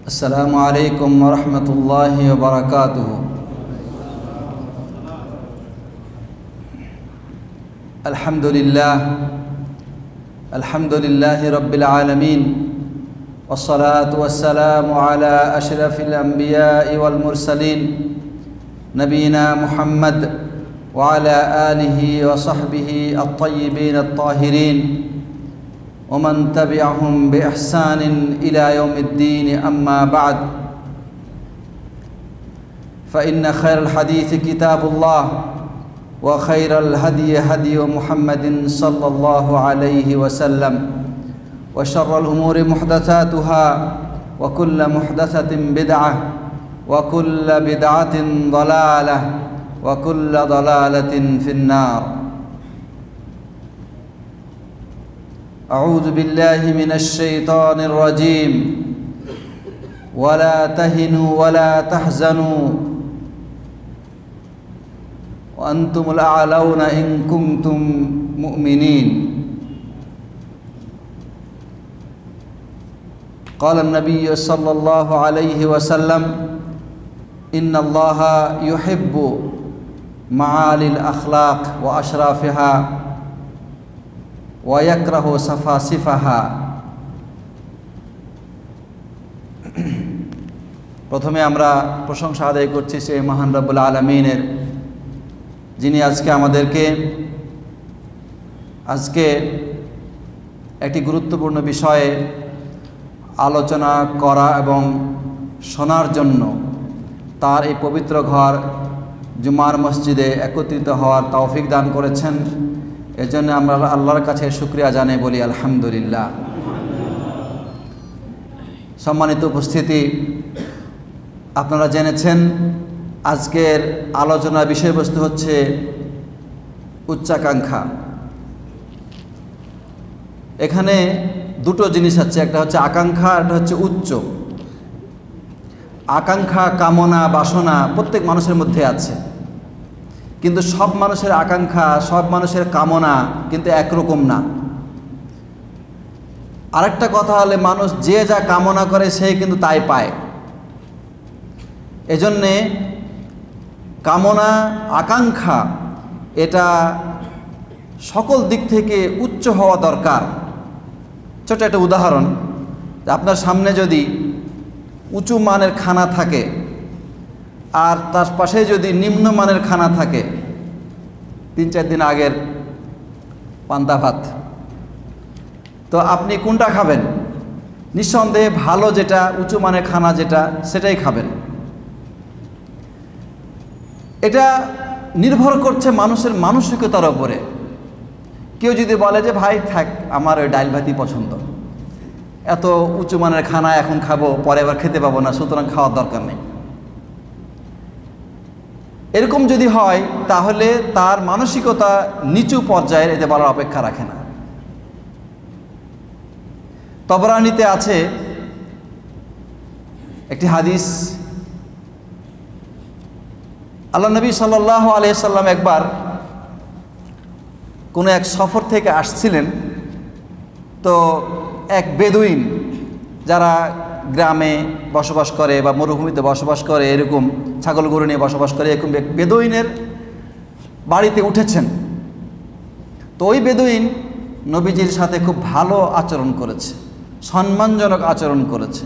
السلام عليكم ورحمة الله وبركاته. الحمد لله رب العالمين، والصلاة والسلام على أشرف الأنبياء والمرسلين نبينا محمد وعلى آله وصحبه الطيبين الطاهرين ومن تبعهم بإحسان إلى يوم الدين. أما بعد، فإن خير الحديث كتاب الله، وخير الهدي هدي محمد صلى الله عليه وسلم، وشر الأمور محدثاتها، وكل محدثة بدعة، وكل بدعة ضلالة، وكل ضلالة في النار. أعوذ بالله من الشيطان الرجيم. ولا تهنوا ولا تحزنوا وأنتم الأعلون إن كنتم مؤمنين. قال النبي صلى الله عليه وسلم: إن الله يحب معالي الأخلاق وأشرافها ويكره سفاسفها. প্রথমে আমরা প্রশংসা আদায় করছি সেই মহান রব্বুল আলামিনের, যিনি আজকে একটি গুরুত্বপূর্ণ বিষয়ে আলোচনা করা এবং শোনার জন্য তার এই পবিত্র ঘর জুমার মসজিদে একত্রিত হওয়ার তৌফিক দান করেছেন। এজন্য আমরা আল্লাহর কাছে শুকরিয়া জানাই, বলি আলহামদুলিল্লাহ। সম্মানিত উপস্থিতি, আপনারা জেনেছেন আজকের আলোচনার বিষয়বস্তু হচ্ছে উচ্চাকাঙ্ক্ষা। এখানে দুটো জিনিস আছে, একটা হচ্ছে আকাঙ্ক্ষা, একটা হচ্ছে উচ্চ। আকাঙ্ক্ষা, কামনা, বাসনা প্রত্যেক মানুষের মধ্যে আছে, কিন্তু সব মানুষের আকাঙ্ক্ষা, সব মানুষের কামনা কিন্তু একরকম না। আরেকটা কথা হলে, মানুষ যে যা কামনা করে সে কিন্তু তাই পায়। এজন্যে কামনা, আকাঙ্ক্ষা এটা সকল দিক থেকে উচ্চ হওয়া দরকার। ছোট একটা উদাহরণ, আপনার সামনে যদি উঁচু মানের খানা থাকে আর তার পাশে যদি নিম্নমানের খানা থাকে, 3-4 দিন আগের পান্তা ভাত, তো আপনি কোনটা খাবেন? নিঃসন্দেহে ভালো যেটা, উঁচু মানের খানা যেটা, সেটাই খাবেন। এটা নির্ভর করছে মানুষের মানসিকতার উপরে। কেউ যদি বলে যে ভাই থাক, আমার ওই ডাল ভাতই পছন্দ, এত উঁচু মানের খানা এখন খাবো, পরে আবার খেতে পাবো না, সুতরাং খাওয়ার দরকার নেই, এরকম যদি হয় তাহলে তার মানসিকতা নিচু পর্যায়ের, এতে বলার অপেক্ষা রাখে না। তবরানীতে আছে একটি হাদিস, আল্লাহ নবী সাল্লাল্লাহু আলাইহি সাল্লাম একবার কোনো এক সফর থেকে আসছিলেন। তো এক বেদুইন, যারা গ্রামে বসবাস করে বা মরুভূমিতে বসবাস করে, এরকম ছাগল গরু নিয়ে বসবাস করে, এরকম বেদুইনের বাড়িতে উঠেছেন। তো ওই বেদুইন নবীজির সাথে খুব ভালো আচরণ করেছে, সম্মানজনক আচরণ করেছে।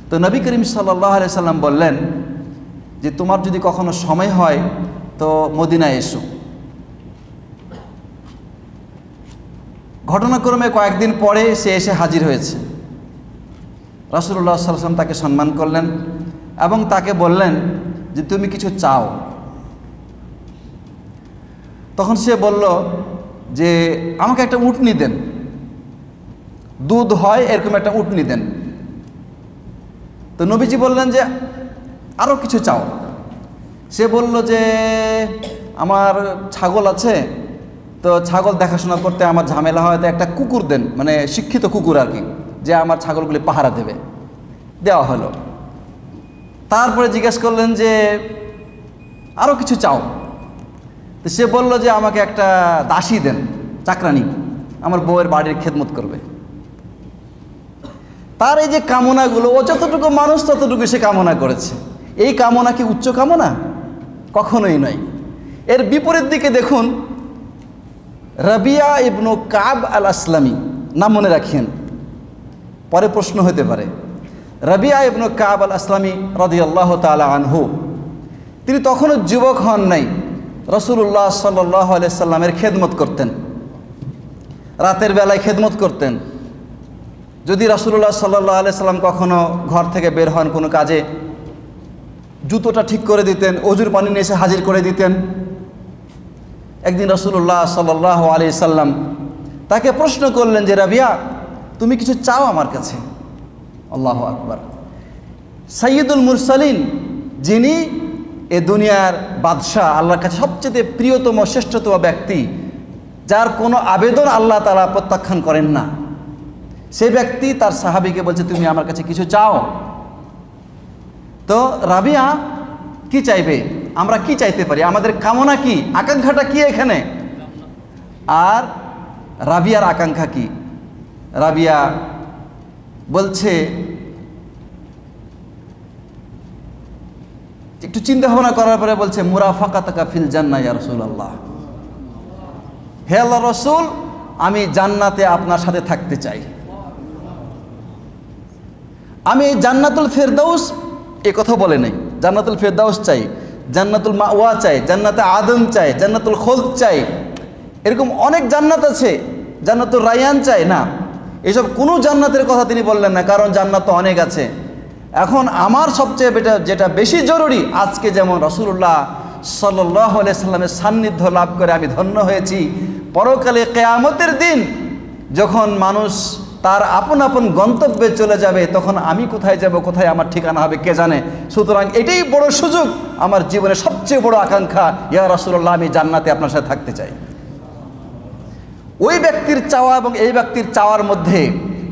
তো নবী করিম সাল্লাল্লাহু আলাইহি সাল্লাম বললেন যে তোমার যদি কখনো সময় হয় তো মদিনায় এসো। ঘটনাক্রমে কয়েকদিন পরে সে এসে হাজির হয়েছে। রাসূলুল্লাহ সাল্লাল্লাহু আলাইহি ওয়াসাল্লাম তাকে সম্মান করলেন এবং তাকে বললেন যে তুমি কিছু চাও। তখন সে বলল যে আমাকে একটা উটনি দেন, দুধ হয় এরকম একটা উটনি দেন। তো নবীজি বললেন যে আরও কিছু চাও। সে বলল যে আমার ছাগল আছে, তো ছাগল দেখাশোনা করতে আমার ঝামেলা হয়, তো একটা কুকুর দেন, মানে শিক্ষিত কুকুর আর কি, যে আমার ছাগলগুলি পাহারা দেবে। দেওয়া হলো। তারপরে জিজ্ঞেস করলেন যে আরও কিছু চাও। তো সে বলল যে আমাকে একটা দাসী দেন, চাকরানি, আমার বউয়ের বাড়ির খেদমত করবে। তার এই যে কামনাগুলো, ও যতটুকু মানুষ ততটুকু সে কামনা করেছে। এই কামনা কি উচ্চ কামনা? কখনোই নয়। এর বিপরীত দিকে দেখুন, রাবিয়া ইবনু কাব আল আসলামী, নাম মনে রাখেন, পরে প্রশ্ন হতে পারে। রাবিয়া ইবনু কাব আল আসলামী রাদিয়াল্লাহু তাআলা আনহু, তিনি তখনও যুবক হন নাই, রাসূলুল্লাহ সাল্লাল্লাহু আলাইহি সাল্লামের খেদমত করতেন, রাতের বেলায় খেদমত করতেন। যদি রাসূলুল্লাহ সাল্লাল্লাহু আলাইহি সাল্লাম কখনো ঘর থেকে বের হন কোনো কাজে, জুতোটা ঠিক করে দিতেন, অজুর পানি নিয়ে এসে হাজির করে দিতেন। একদিন রাসূলুল্লাহ সাল্লাল্লাহু আলাইহি সাল্লাম তাকে প্রশ্ন করলেন যে, রাবিয়া, তুমি কিছু চাও আমার কাছে? আল্লাহু আকবার। সাইয়্যিদুল মুরসালিন, যিনি এ দুনিয়ার বাদশাহ, আল্লাহর কাছে সবচেয়ে প্রিয়তম শ্রেষ্ঠতম ব্যক্তি, যার কোনো আবেদন আল্লাহ তাআলা প্রত্যাখ্যান করেন না, সেই ব্যক্তি তার সাহাবীকে বলছে, তুমি আমার কাছে কিছু চাও। তো রাবিয়া কি চাইবে? আমরা কি চাইতে পারি? আমাদের কামনা কি, আকাঙ্ক্ষাটা কি এখানে? আর রাবিয়ার আকাঙ্ক্ষা কি? রাবিয়া বলছে, একটু চিন্তা ভাবনা করার পরে বলছে, মুরাফাকাতাকা ফিল জান্নাহ ইয়া রাসূলুল্লাহ, হে আল্লাহর রাসূল, আমি জান্নাতে আপনার সাথে থাকতে চাই। আমি জান্নাতুল ফেরদাউস এ কথা বলে নাই, জান্নাতুল ফেরদাউস চাই, জান্নাতুল মাওয়া চাই, জান্নাতে আদম চাই, জান্নাতুল খুলদ চাই, এরকম অনেক জান্নাত আছে, জান্নাতুল রায়্যান চাই না, এসব কোনো জান্নাতের কথা তিনি বললেন না, কারণ জান্নাত তো অনেক আছে। এখন আমার সবচেয়ে যেটা বেশি জরুরি, আজকে যেমন রাসূলুল্লাহ সাল্লাল্লাহু আলাইহি সাল্লামের সান্নিধ্য লাভ করে আমি ধন্য হয়েছি, পরকালে কিয়ামতের দিন যখন মানুষ তার আপন আপন গন্তব্যে চলে যাবে, তখন আমি কোথায় যাব, কোথায় আমার ঠিকানা হবে কে জানে। সুতরাং এটাই বড় সুযোগ, আমার জীবনের সবচেয়ে বড় আকাঙ্ক্ষা, ইয়া রাসূলুল্লাহ, আমি জান্নাতে আপনার সাথে থাকতে চাই। ওই ব্যক্তির চাওয়া এবং এই ব্যক্তির চাওয়ার মধ্যে,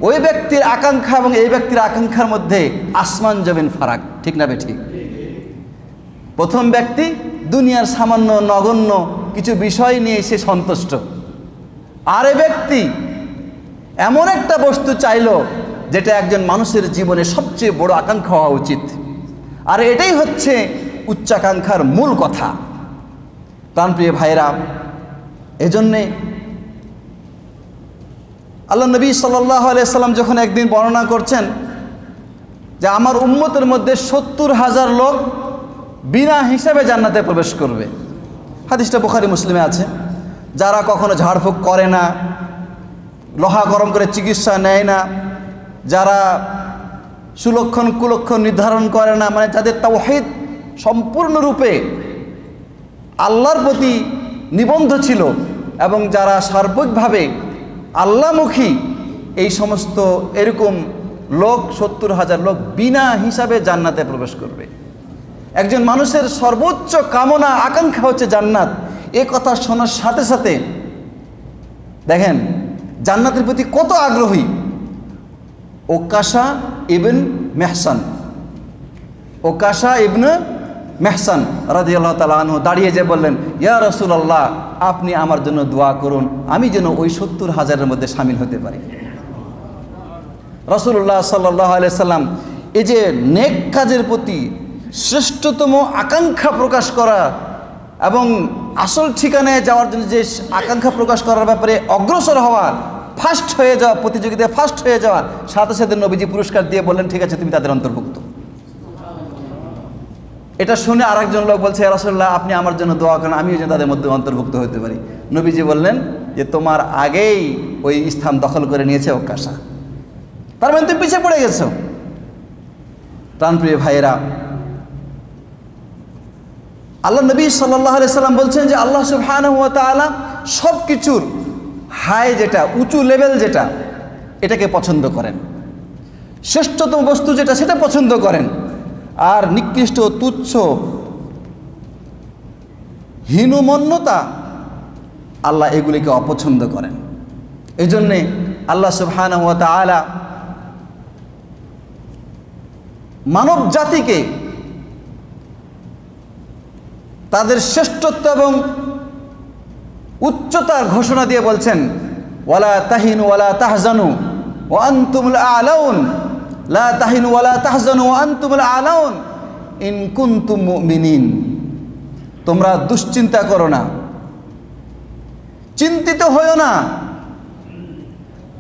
ওই ব্যক্তির আকাঙ্ক্ষা এবং এই ব্যক্তির আকাঙ্ক্ষার মধ্যে আসমান জমিন ফারাক, ঠিক না বেঠিক? প্রথম ব্যক্তি দুনিয়ার সামান্য নগণ্য কিছু বিষয় নিয়ে সে সন্তুষ্ট, আর এ ব্যক্তি এমন একটা বস্তু চাইলো যেটা একজন মানুষের জীবনে সবচেয়ে বড় আকাঙ্ক্ষা হওয়া উচিত। আর এটাই হচ্ছে উচ্চাকাঙ্ক্ষার মূল কথা। প্রাণপ্রিয় ভাইরা, এজন্যে আল্লাহ নবী সাল্লাল্লাহু আলাইহি সাল্লাম যখন একদিন বর্ণনা করছেন যে আমার উম্মতের মধ্যে ৭০,০০০ লোক বিনা হিসাবে জান্নাতে প্রবেশ করবে, হাদিসটা বুখারী মুসলিমে আছে। যারা কখনো ঝাড়ফুঁক করে না, লোহা গরম করে চিকিৎসা নেয় না, যারা সুলক্ষণ কুলক্ষণ নির্ধারণ করে না, মানে যাদের তাওহীদ সম্পূর্ণরূপে আল্লাহর প্রতি নিবন্ধ ছিল এবং যারা সার্বিকভাবে আল্লাহমুখী, এই সমস্ত এরকম লোক ৭০,০০০ লোক বিনা হিসাবে জান্নাতে প্রবেশ করবে। একজন মানুষের সর্বোচ্চ কামনা আকাঙ্ক্ষা হচ্ছে জান্নাত। এ কথা শোনার সাথে সাথে দেখেন জান্নাতের প্রতি কত আগ্রহী। ওকাশা ইবন মেহসান, ওকাশা ইবনে মেহসান রাদিয়াল্লাহু তাআলা আনহু দাঁড়িয়ে যে বললেন, ইয়া রাসূলুল্লাহ, আপনি আমার জন্য দোয়া করুন, আমি যেন ওই ৭০,০০০-এর মধ্যে শামিল হতে পারি। রাসূলুল্লাহ সাল্লাল্লাহু আলাইহি সাল্লাম এই যে নেক কাজের প্রতি শ্রেষ্ঠতম আকাঙ্ক্ষা প্রকাশ করা এবং আসল ঠিকানায় যাওয়ার জন্য যে আকাঙ্ক্ষা প্রকাশ করার ব্যাপারে অগ্রসর হওয়া, ফার্স্ট হয়ে যাওয়া, প্রতিযোগিতায় ফার্স্ট হয়ে যাওয়া, সাথে সাথে নবীজি পুরস্কার দিয়ে বললেন, ঠিক আছে, তুমি তাদের অন্তর্ভুক্ত। এটা শুনে আরেকজন লোক বলছে, ইয়া রাসূলুল্লাহ, আপনি আমার জন্য দোয়া করেন, আমিও যেন তাদের মধ্যে অন্তর্ভুক্ত হতে পারি। নবীজি বললেন যে তোমার আগেই ওই স্থান দখল করে নিয়েছে ওকাশা, তার মানে তুমি পিছিয়ে পড়ে গেছো। প্রাণপ্রিয় ভাইয়েরা, আল্লাহ নবী সাল্লাল্লাহু আলাইহি সাল্লাম বলছেন যে আল্লাহ সুবহানাহু ওয়া তাআলা সব কিছুর হাই, যেটা উঁচু লেভেল, যেটা এটাকে পছন্দ করেন, শ্রেষ্ঠতম বস্তু যেটা সেটা পছন্দ করেন, আর নিকৃষ্ট তুচ্ছ হীনমন্যতা আল্লাহ এগুলিকে অপছন্দ করেন। এই জন্যে আল্লাহ সুবহানাহু ওয়া তাআলা মানব জাতিকে তাদের শ্রেষ্ঠত্ব এবং উচ্চতার ঘোষণা দিয়ে বলছেন, ওয়ালা তাহিনু ওয়ালা তাহজানু ওয়া আনতুমুল আ'লাউন, লা তাহিনু ওয়া লা তাহজানু ওয়া আনতুমুল আলাউন ইন কুনতুম মুমিনিন। তোমরা দুশ্চিন্তা করো না, চিন্তিত হয়ো না,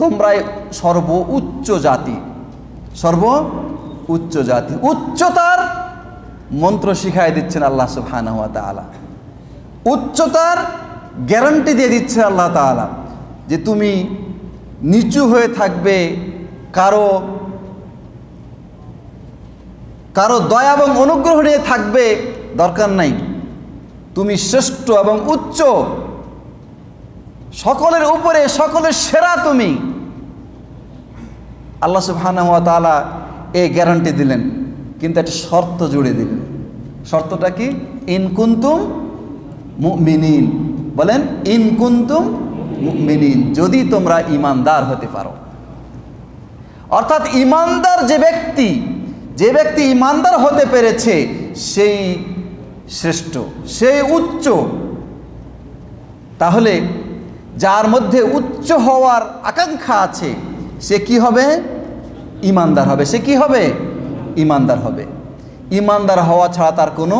তোমরাই সর্বোচ্চ জাতি, সর্বোচ্চ জাতি। উচ্চতার মন্ত্র শিখাই দিচ্ছেন আল্লাহ সুবহানাহু ওয়া তাআলা, উচ্চতার গ্যারান্টি দিয়ে দিচ্ছে আল্লাহ তাআলা যে তুমি নিচু হয়ে থাকবে, কারো কারো দয়া এবং অনুগ্রহ নিয়ে থাকবে দরকার নাই। তুমি শ্রেষ্ঠ এবং উচ্চ, সকলের উপরে, সকলের সেরা তুমি। আল্লাহ সুবহানাহু ওয়া তাআলা এই গ্যারান্টি দিলেন, কিন্তু একটা শর্ত জুড়ে দিলেন। শর্তটা কি? ইন কুনতুম মুমিনিন। বলেন, ইন কুনতুম মুমিনিন, যদি তোমরা ঈমানদার হতে পারো। অর্থাৎ ঈমানদার যে ব্যক্তি ঈমানদার হতে পেরেছে সেই শ্রেষ্ঠ, সেই উচ্চ। তাহলে যার মধ্যে উচ্চ হওয়ার আকাঙ্ক্ষা আছে সে কি হবে? ঈমানদার হবে। সে কি হবে? ঈমানদার হবে। ঈমানদার হওয়া ছাড়া তার কোনো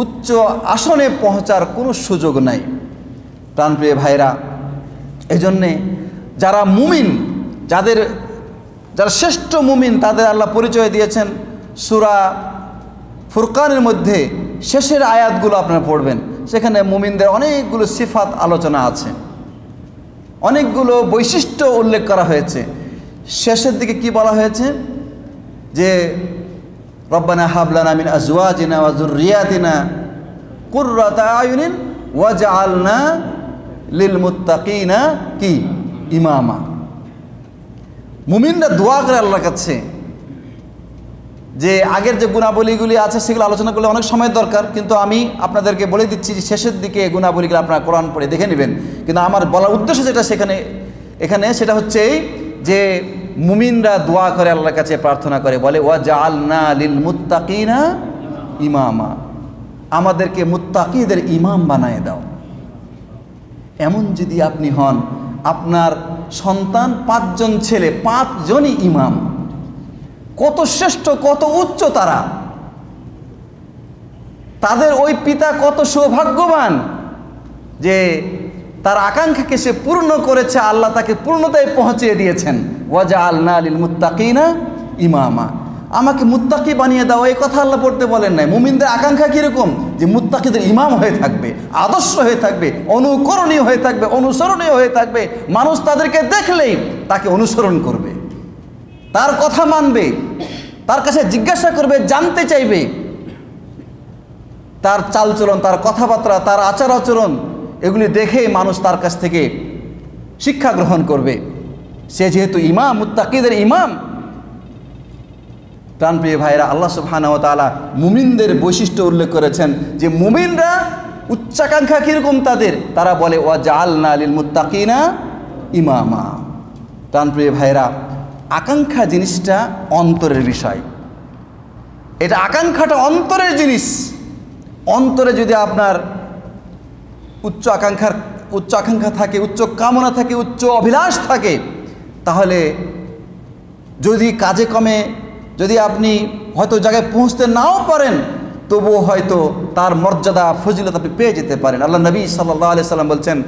উচ্চ আসনে পৌঁছার কোনো সুযোগ নাই। প্রাণপ্রিয় ভাইরা, এই জন্যে যারা মুমিন, যারা শ্রেষ্ঠ মুমিন, তাদের আল্লাহ পরিচয় দিয়েছেন সূরা ফুরকানের মধ্যে শেষের আয়াতগুলো আপনারা পড়বেন, সেখানে মুমিনদের অনেকগুলো সিফাত আলোচনা আছে, অনেকগুলো বৈশিষ্ট্য উল্লেখ করা হয়েছে। শেষের দিকে কি বলা হয়েছে? যে রব্বানা হাব লানা মিন আজওয়াজিনা ওয়া যুররিয়াতিনা কুররাতা আয়ুনিন ওয়াজআলনা লিল মুত্তাকিনা কি ইমামা। মুমিনরা দোয়া করে আল্লাহর কাছে, যে আগের যে গুণাবলীগুলি আছে সেগুলো আলোচনা করলে অনেক সময় দরকার, কিন্তু আমি আপনাদেরকে বলে দিচ্ছি যে শেষের দিকে গুণাবলীগুলো আপনারা কোরআন পড়ে দেখে নেবেন। কিন্তু আমার বলার উদ্দেশ্য যেটা এখানে সেটা হচ্ছে এই যে মুমিনরা দোয়া করে আল্লাহর কাছে, প্রার্থনা করে, বলে ওয়াজআলনা লিল মুত্তাকিনা ইমামা, আমাদেরকে মুত্তাকিদের ইমাম বানায় দাও। এমন যদি আপনি হন, আপনার সন্তান 5 জন ছেলে, 5 জনই ইমাম, কত শ্রেষ্ঠ, কত উচ্চ তারা, তাদের ওই পিতা কত সৌভাগ্যবান যে তার আকাঙ্ক্ষাকে সে পূর্ণ করেছে, আল্লাহ তাকে পূর্ণতায় পৌঁছিয়ে দিয়েছেন। ওয়াজআলনা লিল মুত্তাকিনা ইমামা, আমাকে মুত্তাকি বানিয়ে দাও, এই কথা আল্লাহ পড়তে বলেন নাই। মুমিনদের আকাঙ্ক্ষা কীরকম? যে মুত্তাকিদের ইমাম হয়ে থাকবে, আদর্শ হয়ে থাকবে, অনুকরণীয় হয়ে থাকবে, অনুসরণীয় হয়ে থাকবে। মানুষ তাদেরকে দেখলেই তাকে অনুসরণ করবে, তার কথা মানবে, তার কাছে জিজ্ঞাসা করবে, জানতে চাইবে, তার চালচলন, তার কথাবার্তা, তার আচার আচরণ, এগুলি দেখে মানুষ তার কাছ থেকে শিক্ষা গ্রহণ করবে। সে যেহেতু ইমাম, মুত্তাকিদের ইমাম। প্রাণপ্রিয় ভাইরা, আল্লাহ সুবহানাহু ওয়া তাআলা মুমিনদের বৈশিষ্ট্য উল্লেখ করেছেন যে মুমিনরা উচ্চাকাঙ্ক্ষা কীরকম তাদের, তারা বলে ওয়াজআলনা লিল মুত্তাকিনা ইমামা। প্রাণপ্রিয় ভাইরা, আকাঙ্ক্ষা জিনিসটা অন্তরের বিষয়, এটা আকাঙ্ক্ষাটা অন্তরের জিনিস। অন্তরে যদি আপনার উচ্চ আকাঙ্ক্ষা থাকে, উচ্চ কামনা থাকে, উচ্চ অভিলাষ থাকে, তাহলে যদি কাজে কমে যদি আপনি হয়তো জায়গায় পৌঁছতে নাও পারেন, তবুও হয়তো তার মর্যাদা, ফজিলত আপনি পেয়ে যেতে পারেন। আল্লাহ নবী সাল্লাল্লাহু আলাইহি সাল্লাম বলছেন,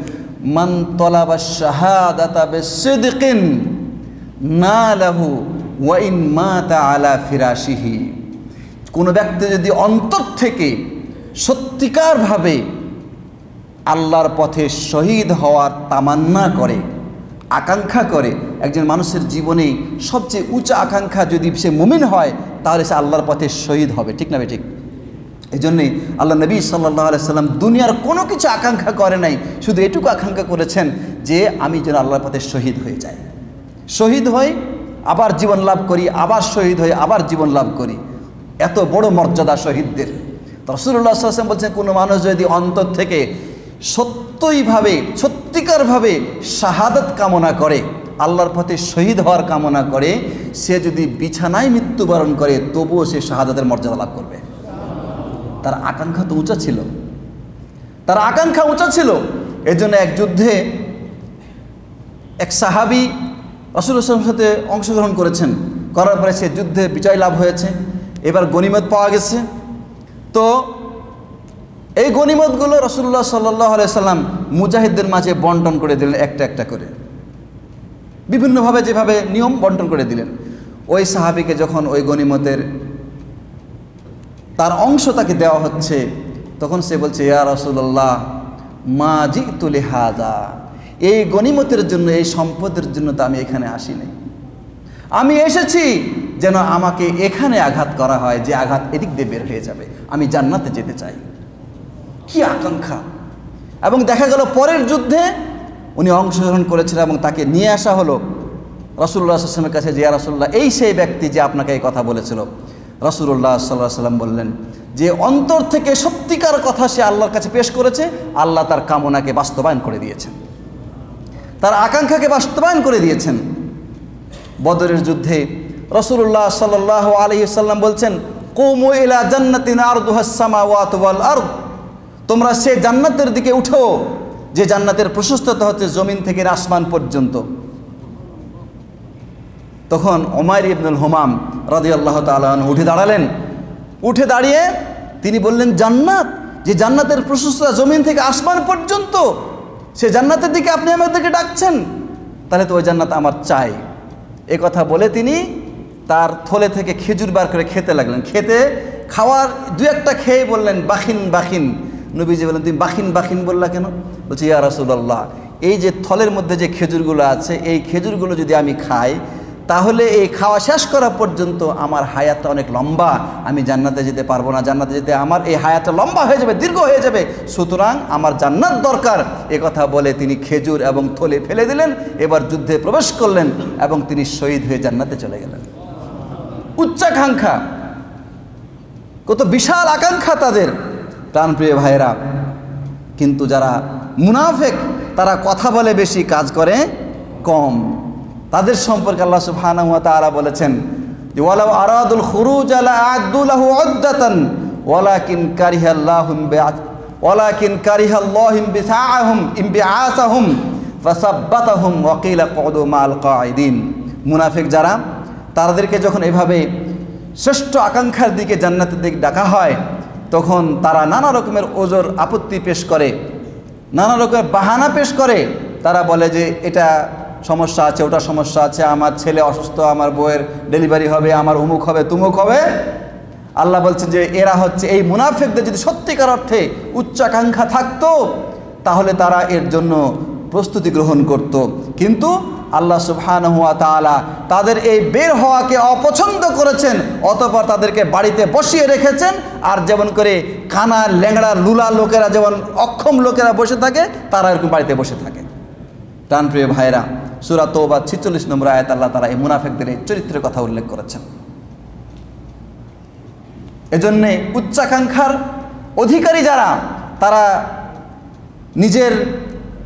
মান তালাবা শাহাদাতা বিসিদকিন নালাহু ওয়া ইন মাতা আলা ফিরাশিহি। কোনো ব্যক্তি যদি অন্তর থেকে সত্যিকারভাবে আল্লাহর পথে শহীদ হওয়ার তামান্না করে, আকাঙ্ক্ষা করে, একজন মানুষের জীবনে সবচেয়ে উঁচা আকাঙ্ক্ষা যদি সে মুমিন হয়, তাহলে সে আল্লাহর পথে শহীদ হবে। ঠিক না ঠিক? এই জন্যেই আল্লাহ নবী সাল্লাল্লাহু আলাইহি সাল্লাম দুনিয়ার কোনো কিছু আকাঙ্ক্ষা করে নাই, শুধু এটুকু আকাঙ্ক্ষা করেছেন যে আমি যেন আল্লাহর পথে শহীদ হয়ে যাই, শহীদ হই আবার জীবন লাভ করি, আবার শহীদ হই আবার জীবন লাভ করি। এত বড় মর্যাদা শহীদদের। রাসূলুল্লাহ সাল্লাল্লাহু আলাইহি ওয়াসাল্লাম বলছেন, কোনো মানুষ যদি অন্তর থেকে সত্যিকারভাবে শাহাদাত কামনা করে, আল্লাহর পথে শহীদ হওয়ার কামনা করে, সে যদি বিছানায় মৃত্যুবরণ করে তবুও সে শাহাদাতের মর্যাদা লাভ করবে। তার আকাঙ্ক্ষা তো উঁচা ছিল, তার আকাঙ্ক্ষা উঁচা ছিল। এজন্য এক যুদ্ধে এক সাহাবী রাসূলুল্লাহ সাল্লাল্লাহু আলাইহি ওয়াসাল্লামের সাথে অংশগ্রহণ করেছেন। করার পরে সে যুদ্ধে বিজয় লাভ হয়েছে, এবার গনিমত পাওয়া গেছে। তো এই গনিমতগুলো রাসূলুল্লাহ সাল্লাল্লাহু আলাইহি সাল্লাম মুজাহিদদের মাঝে বন্টন করে দিলেন, একটা একটা করে বিভিন্নভাবে যেভাবে নিয়ম বন্টন করে দিলেন। ওই সাহাবীকে যখন ওই গনিমতের তার অংশ তাকে দেওয়া হচ্ছে, তখন সে বলছে, ইয়া রাসূলুল্লাহ মা জিতু লিহাযা, এই গনিমতের জন্য, এই সম্পদের জন্য তো আমি এখানে আসি নাই, আমি এসেছি যেন আমাকে এখানে আঘাত করা হয়, যে আঘাত এদিক দিয়ে বের হয়ে যাবে, আমি জান্নাতে যেতে চাই। কি আকাঙ্ক্ষা! এবং দেখা গেল পরের যুদ্ধে উনি অংশগ্রহণ করেছিলেন এবং তাকে নিয়ে আসা হলো রাসূলুল্লাহ সাল্লাল্লাহু আলাইহি ওয়াসাল্লামের কাছে, যে ইয়া রাসূলুল্লাহ এই সেই ব্যক্তি যে আপনাকে এই কথা বলেছিল। রাসূলুল্লাহ সাল্লাল্লাহু আলাইহি ওয়াসাল্লাম বললেন যে অন্তর থেকে সত্যিকার কথা সে আল্লাহর কাছে পেশ করেছে, আল্লাহ তার কামনাকে বাস্তবায়ন করে দিয়েছেন, তার আকাঙ্ক্ষাকে বাস্তবায়ন করে দিয়েছেন। বদরের যুদ্ধে রাসূলুল্লাহ সাল্লাল্লাহু আলাইহি ওয়াসাল্লাম বলছেন, কুমু ইলা জান্নাতিন আরদুহাস সামাওয়াতু ওয়াল আরদ, তোমরা সে জান্নাতের দিকে উঠো যে জান্নাতের প্রশস্ততা হচ্ছে জমিন থেকে আসমান পর্যন্ত। তখন উমাইর ইবনুল হুমাম রাদিয়াল্লাহু তাআলা আনহু উঠে দাঁড়ালেন। উঠে দাঁড়িয়ে তিনি বললেন, জান্নাত, যে জান্নাতের প্রশস্ততা জমিন থেকে আসমান পর্যন্ত, সে জান্নাতের দিকে আপনি আমাদেরকে ডাকছেন, তাহলে তো ওই জান্নাত আমার চাই। এ কথা বলে তিনি তার থলে থেকে খেজুর বার করে খেতে লাগলেন। খাওয়ার দু একটা খেয়ে বললেন, বাখিন বাখিন। নবীজি বললেন, তুমি বাখিন বাখিন বললা কেন? বলছি, ইয়া রাসূলুল্লাহ এই যে থলের মধ্যে যে খেজুরগুলো আছে, এই খেজুরগুলো যদি আমি খাই তাহলে এই খাওয়া শেষ করা পর্যন্ত আমার হায়াতটা অনেক লম্বা, আমি জান্নাতে যেতে পারবো না, জান্নাতে যেতে আমার এই হায়াতটা লম্বা হয়ে যাবে, দীর্ঘ হয়ে যাবে, সুতরাং আমার জান্নাত দরকার। এ কথা বলে তিনি খেজুর এবং থলে ফেলে দিলেন, এবার যুদ্ধে প্রবেশ করলেন এবং তিনি শহীদ হয়ে জান্নাতে চলে গেলেন। উচ্চাকাঙ্ক্ষা, কত বিশাল আকাঙ্ক্ষা তাদের, প্রাণপ্রিয় ভাইয়েরা। কিন্তু যারা মুনাফিক, তারা কথা বলে বেশি, কাজ করে কম। তাদের সম্পর্কে আল্লাহ সুবহানাহু ওয়া তাআলা বলেছেন যে ওয়ালাউ আরাদুল খুরুজ লা আ'দ্দু লাহু উদ্দাতান ওয়ালাকিন কারিহাল্লাহু বিআসাহুম ফাসাব্বাতাহুম ওয়া কিলা কুদু মাল কাঈদিন। মুনাফিক যারা, তাদেরকে যখন এভাবে শ্রেষ্ঠ আকাঙ্ক্ষার দিকে, জান্নাতের দিকে ডাকা হয়, তখন তারা নানা রকমের ওজর আপত্তি পেশ করে, নানা রকমের বাহানা পেশ করে। তারা বলে যে এটা সমস্যা আছে, ওটা সমস্যা আছে, আমার ছেলে অসুস্থ, আমার বউয়ের ডেলিভারি হবে, আমার অমুক হবে, তুমুক হবে। আল্লাহ বলছেন যে এরা হচ্ছে, এই মুনাফিকদের যদি সত্যিকার অর্থে উচ্চাকাঙ্ক্ষা থাকতো তাহলে তারা এর জন্য প্রস্তুতি গ্রহণ করত। কিন্তু আল্লাহ সুবহানাহু ওয়া তাআলা তাদের এই বের হওয়াকে অপছন্দ করেছেন, অতঃপর তাদেরকে বাড়িতে বসিয়ে রেখেছেন। আর যেমন করে কানা ল্যাংড়া লুলা লোকেরা, যেমন অক্ষম লোকেরা বসে থাকে, তারা এরকম বাড়িতে বসে থাকে। প্রাণপ্রিয় ভাইরা, সূরা তাওবা ৪৬ নম্বর আয়াত আল্লাহ তাআলা এই মুনাফিকদের এই চরিত্রের কথা উল্লেখ করেছেন। এজন্যে উচ্চাকাঙ্ক্ষার অধিকারী যারা, তারা নিজের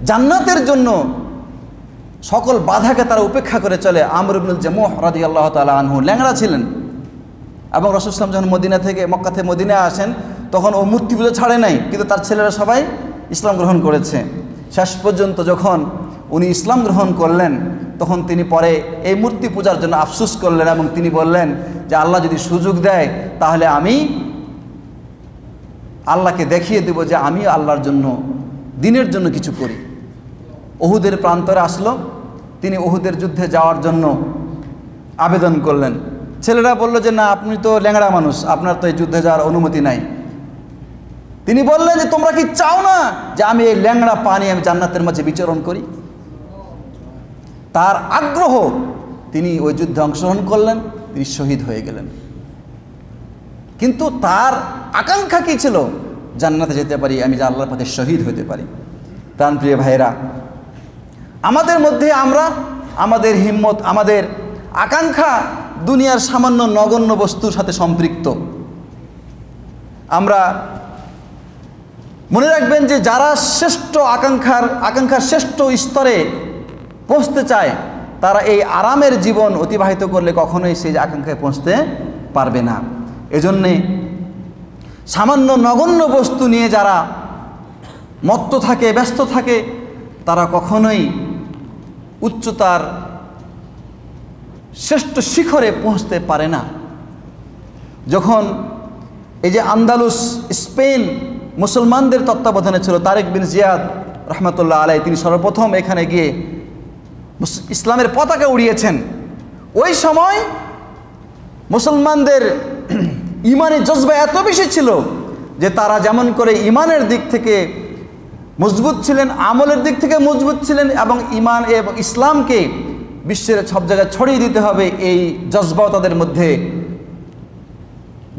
জান্নাতের জন্য সকল বাধাকে তারা উপেক্ষা করে চলে। আমর ইবনুল জামুহ রাদিয়াল্লাহু তাআলা আনহু ল্যাংড়া ছিলেন এবং রাসূল সাল্লাল্লাহু আলাইহি ওয়াসাল্লাম যখন মক্কা থেকে মদিনায় আসেন, তখন ও মূর্তি পুজো ছাড়ে নাই, কিন্তু তার ছেলেরা সবাই ইসলাম গ্রহণ করেছে। শেষ পর্যন্ত যখন উনি ইসলাম গ্রহণ করলেন, তখন তিনি পরে এই মূর্তি পূজার জন্য আফসোস করলেন এবং তিনি বললেন যে আল্লাহ যদি সুযোগ দেয় তাহলে আমি আল্লাহকে দেখিয়ে দেব যে আমি আল্লাহর জন্য, দিনের জন্য কিছু করি। উহুদের প্রান্তরে আসলো, তিনি উহুদের যুদ্ধে যাওয়ার জন্য আবেদন করলেন। ছেলেরা বলল যে না, আপনি তো ল্যাংড়া মানুষ, আপনার তো এই যুদ্ধে যাওয়ার অনুমতি নাই। তিনি বললেন যে তোমরা কি চাও না যে আমি এই ল্যাংড়া পা নিয়ে আমি জান্নাতের মাঝে বিচরণ করি? তার আগ্রহ, তিনি ওই যুদ্ধে অংশগ্রহণ করলেন, তিনি শহীদ হয়ে গেলেন। কিন্তু তার আকাঙ্ক্ষা কী ছিল? জান্নাতে যেতে পারি, আমি যে আল্লাহর পথে শহীদ হতে পারি। প্রাণপ্রিয় ভাইয়েরা, আমাদের মধ্যে আমরা, আমাদের হিম্মত, আমাদের আকাঙ্ক্ষা দুনিয়ার সামান্য নগণ্য বস্তুর সাথে সম্পৃক্ত। আমরা মনে রাখবেন যে যারা শ্রেষ্ঠ আকাঙ্ক্ষার শ্রেষ্ঠ স্তরে পৌঁছতে চায়, তারা এই আরামের জীবন অতিবাহিত করলে কখনোই সেই আকাঙ্ক্ষায় পৌঁছতে পারবে না। এজন্যে সামান্য নগণ্য বস্তু নিয়ে যারা মত্ত থাকে, ব্যস্ত থাকে, তারা কখনোই উচ্চতার শ্রেষ্ঠ শিখরে পৌঁছতে পারে না। যখন এই যে আন্দালুস স্পেন মুসলমানদের তত্ত্বাবধানে ছিল, তারেক বিন জিয়াদ রহমতুল্লাহ আলাই তিনি সর্বপ্রথম এখানে গিয়ে ইসলামের পতাকা উড়িয়েছেন। ওই সময় মুসলমানদের ইমানের জজবা এত বেশি ছিল যে তারা যেমন করে ইমানের দিক থেকে মজবুত ছিলেন, আমলের দিক থেকে মজবুত ছিলেন, এবং ইমান এবং ইসলামকে বিশ্বের সব জায়গায় ছড়িয়ে দিতে হবে, এই জজবাও তাদের মধ্যে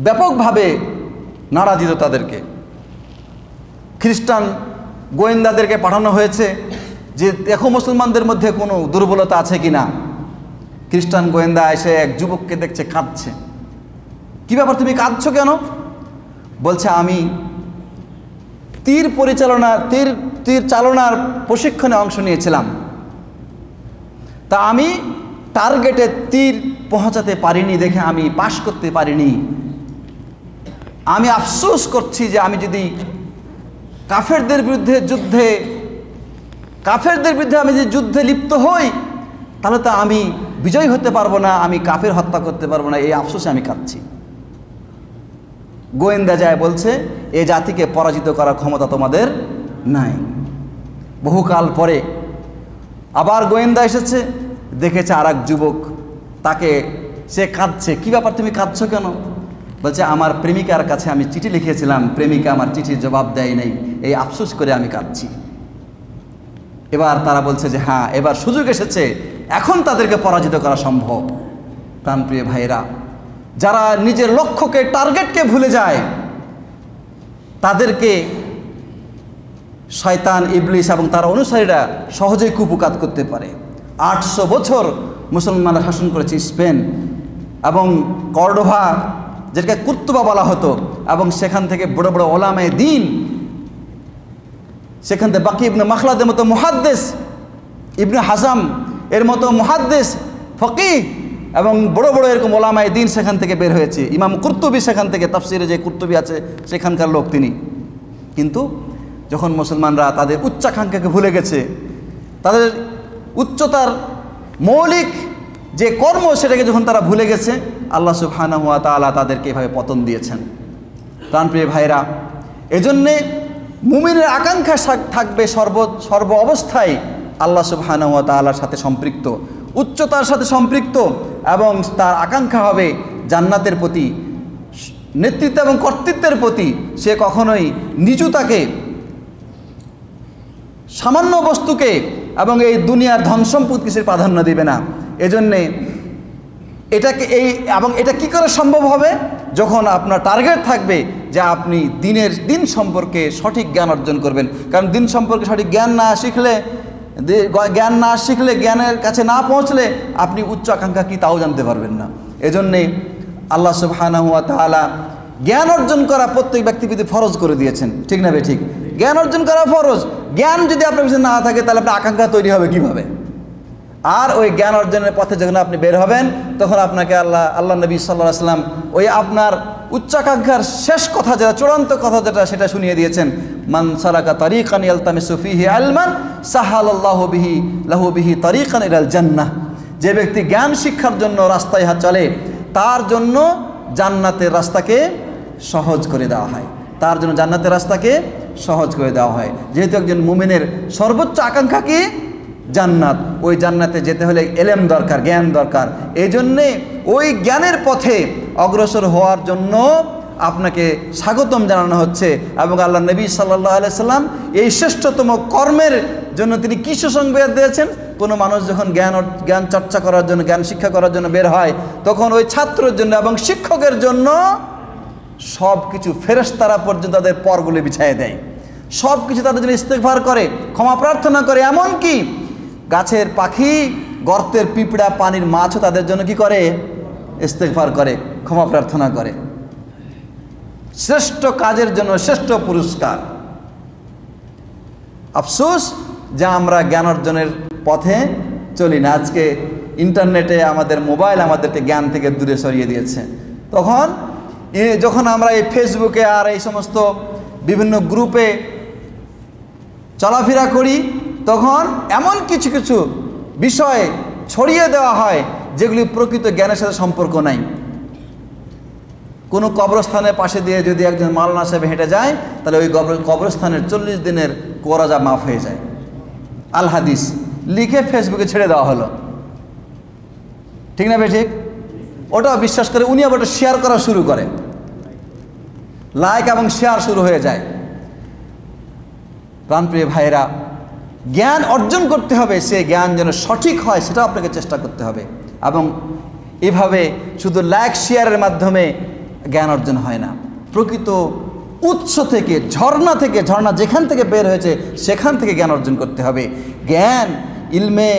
ব্যাপকভাবে নাড়া দিত তাদেরকে। খ্রিস্টান গোয়েন্দাদেরকে পাঠানো হয়েছে যে দেখো মুসলমানদের মধ্যে কোনো দুর্বলতা আছে কি না। খ্রিস্টান গোয়েন্দা এসে এক যুবককে দেখছে কাঁদছে। কী ব্যাপার, তুমি কাঁদছো কেন? বলছে আমি তীর চালনার প্রশিক্ষণে অংশ নিয়েছিলাম, তা আমি টার্গেটে তীর পৌঁছাতে পারিনি দেখে আমি পাশ করতে পারিনি। আমি আফসোস করছি যে আমি যদি কাফেরদের বিরুদ্ধে আমি যদি যুদ্ধে লিপ্ত হই তাহলে তো আমি বিজয় হতে পারবো না, আমি কাফের হত্যা করতে পারবো না, এই আফসোসে আমি কাঁদছি। গোয়েন্দা যায় বলছে এ জাতিকে পরাজিত করার ক্ষমতা তোমাদের নাই। বহুকাল পরে আবার গোয়েন্দা এসেছে, দেখেছে আর এক যুবক, তাকে সে কাঁদছে। কী ব্যাপার, তুমি কাঁদছো কেন? বলছে আমার প্রেমিকার কাছে আমি চিঠি লিখেছিলাম, প্রেমিকা আমার চিঠির জবাব দেয় নাই, এই আফসোস করে আমি কাঁদছি। এবার তারা বলছে যে হ্যাঁ, এবার সুযোগ এসেছে, এখন তাদেরকে পরাজিত করা সম্ভব। প্রাণপ্রিয় ভাইয়েরা, যারা নিজের লক্ষ্যকে টার্গেটকে ভুলে যায় তাদেরকে শয়তান, ইবলিস এবং তার অনুসারীরা সহজেই কুপকাত করতে পারে। 800 বছর মুসলমানরা শাসন করেছে স্পেন এবং কর্ডোভা, যেটাকে কুর্তুবা বলা হতো, এবং সেখান থেকে বড় বড় ওলামায়ে দ্বীন, সেখান থেকে বাকি ইবনে মাখলাদের মতো মুহাদ্দিস, ইবনে হাজাম এর মতো মুহাদ্দিস, ফকিহ এবং বড় বড় এরকম ওলামায়ে দ্বীন সেখান থেকে বের হয়েছে। ইমাম কুর্তুবী সেখান থেকে, তাফসিরে যে কুর্তুবী আছে সেখানকার লোক তিনি। কিন্তু যখন মুসলমানরা তাদের উচ্চাকাঙ্ক্ষাকে ভুলে গেছে, তাদের উচ্চতার মৌলিক যে কর্ম সেটাকে যখন তারা ভুলে গেছে, আল্লাহ সুবহানাহু ওয়া তাআলা তাদেরকে এভাবে পতন দিয়েছেন। প্রাণপ্রিয় ভাইরা, এজন্যে মুমিনের আকাঙ্ক্ষা থাকবে সর্ব অবস্থায় আল্লাহ সুবহানাহু ওয়া তাআলার সাথে সম্পৃক্ত, উচ্চতার সাথে সম্পৃক্ত, এবং তার আকাঙ্ক্ষা হবে জান্নাতের প্রতি, নেতৃত্ব এবং কর্তৃত্বের প্রতি। সে কখনোই নিচুতাকে, সামান্য বস্তুকে এবং এই দুনিয়ার ধন সম্পদ কিছুর প্রাধান্য দেবে না। এজন্যে এটা কি করে সম্ভব হবে? যখন আপনার টার্গেট থাকবে যে আপনি দিন সম্পর্কে সঠিক জ্ঞান অর্জন করবেন। কারণ দিন সম্পর্কে সঠিক জ্ঞান না শিখলে, জ্ঞানের কাছে না পৌঁছলে আপনি উচ্চ আকাঙ্ক্ষা কি তাও জানতে পারবেন না। এজন্যে আল্লাহ সুবহানাহু ওয়া তাআলা জ্ঞান অর্জন করা প্রত্যেক ব্যক্তি প্রতি ফরজ করে দিয়েছেন, ঠিক না ঠিক? জ্ঞান অর্জন করা ফরজ। জ্ঞান যদি আপনার পিছনে না থাকে তাহলে আপনার আকাঙ্ক্ষা তৈরি হবে কিভাবে? আর ওই জ্ঞান অর্জনের পথে যখন আপনি বের হবেন তখন আপনাকে আল্লাহ নবী সাল্লাল্লাহু আলাইহি ওয়াসাল্লাম ওই আপনার উচ্চাকাঙ্ক্ষার শেষ কথা, যেটা চূড়ান্ত কথা, যেটা সেটা শুনিয়ে দিয়েছেন। মান সালাকা তারিকান ইয়ালতামিসু ফীহি ইলমান সাহালাল্লাহু লাহু বিহি তারিকান ইলাল জান্নাহ। যে ব্যক্তি জ্ঞান শিক্ষার জন্য রাস্তায় চলে তার জন্য জান্নাতের রাস্তাকে সহজ করে দেওয়া হয়, তার জন্য জান্নাতের রাস্তাকে সহজ করে দেওয়া হয়। যেহেতু একজন মুমিনের সর্বোচ্চ আকাঙ্ক্ষা কি? জান্নাত। ওই জান্নাতে যেতে হলে এলেম দরকার, জ্ঞান দরকার। এই জন্যে ওই জ্ঞানের পথে অগ্রসর হওয়ার জন্য আপনাকে স্বাগতম জানানো হচ্ছে। এবং আল্লাহ নবী সাল্লাল্লাহু আলাইহি সাল্লাম এই শ্রেষ্ঠতম কর্মের জন্য তিনি কি সুসংবাদ দিয়েছেন? কোনো মানুষ যখন জ্ঞান চর্চা করার জন্য, জ্ঞান শিক্ষা করার জন্য বের হয়, তখন ওই ছাত্রের জন্য এবং শিক্ষকের জন্য সব কিছু ফেরেশতারা পর্যন্ত তাদের পরগুলো বিছায় দেয়, সব কিছু তাদের জন্য ইস্তেগফার করে, ক্ষমা প্রার্থনা করে। এমনকি গাছের পাখি, গর্তের পিঁপড়া, পানির মাছও তাদের জন্য কি করে? ইস্তেগফার করে, ক্ষমা প্রার্থনা করে। শ্রেষ্ঠ কাজের জন্য শ্রেষ্ঠ পুরস্কার। আফসোস যে আমরা জ্ঞান অর্জনের পথে চলি না। আজকে ইন্টারনেটে আমাদের মোবাইল আমাদেরকে জ্ঞান থেকে দূরে সরিয়ে দিয়েছে। যখন আমরা এই ফেসবুকে আর এই সমস্ত বিভিন্ন গ্রুপে চলাফেরা করি, তখন এমন কিছু কিছু বিষয় ছড়িয়ে দেওয়া হয় যেগুলি প্রকৃত জ্ঞানের সাথে সম্পর্ক নাই। কোনো কবরস্থানের পাশে দিয়ে যদি একজন মাওলানা সাহেব হেঁটে যায়, তাহলে ওই কবরস্থানের 40 দিনের কোরাজা মাফ হয়ে যায়। আল হাদিস লিখে ফেসবুকে ছেড়ে দেওয়া হলো, ঠিক না ভাই? ঠিক। ওটাও বিশ্বাস করে, উনি আবার ওটা শেয়ার করা শুরু করে, লাইক এবং শেয়ার শুরু হয়ে যায়। প্রাণপ্রিয় ভাইয়েরা, জ্ঞান অর্জন করতে হবে, সে জ্ঞান যেন সঠিক হয় সেটাও আপনাকে চেষ্টা করতে হবে। এবং এভাবে শুধু লাইক শেয়ারের মাধ্যমে জ্ঞান অর্জন হয় না, প্রকৃত উৎস থেকে, ঝর্ণা যেখান থেকে বের হয়েছে সেখান থেকে জ্ঞান অর্জন করতে হবে। জ্ঞান, ইলমে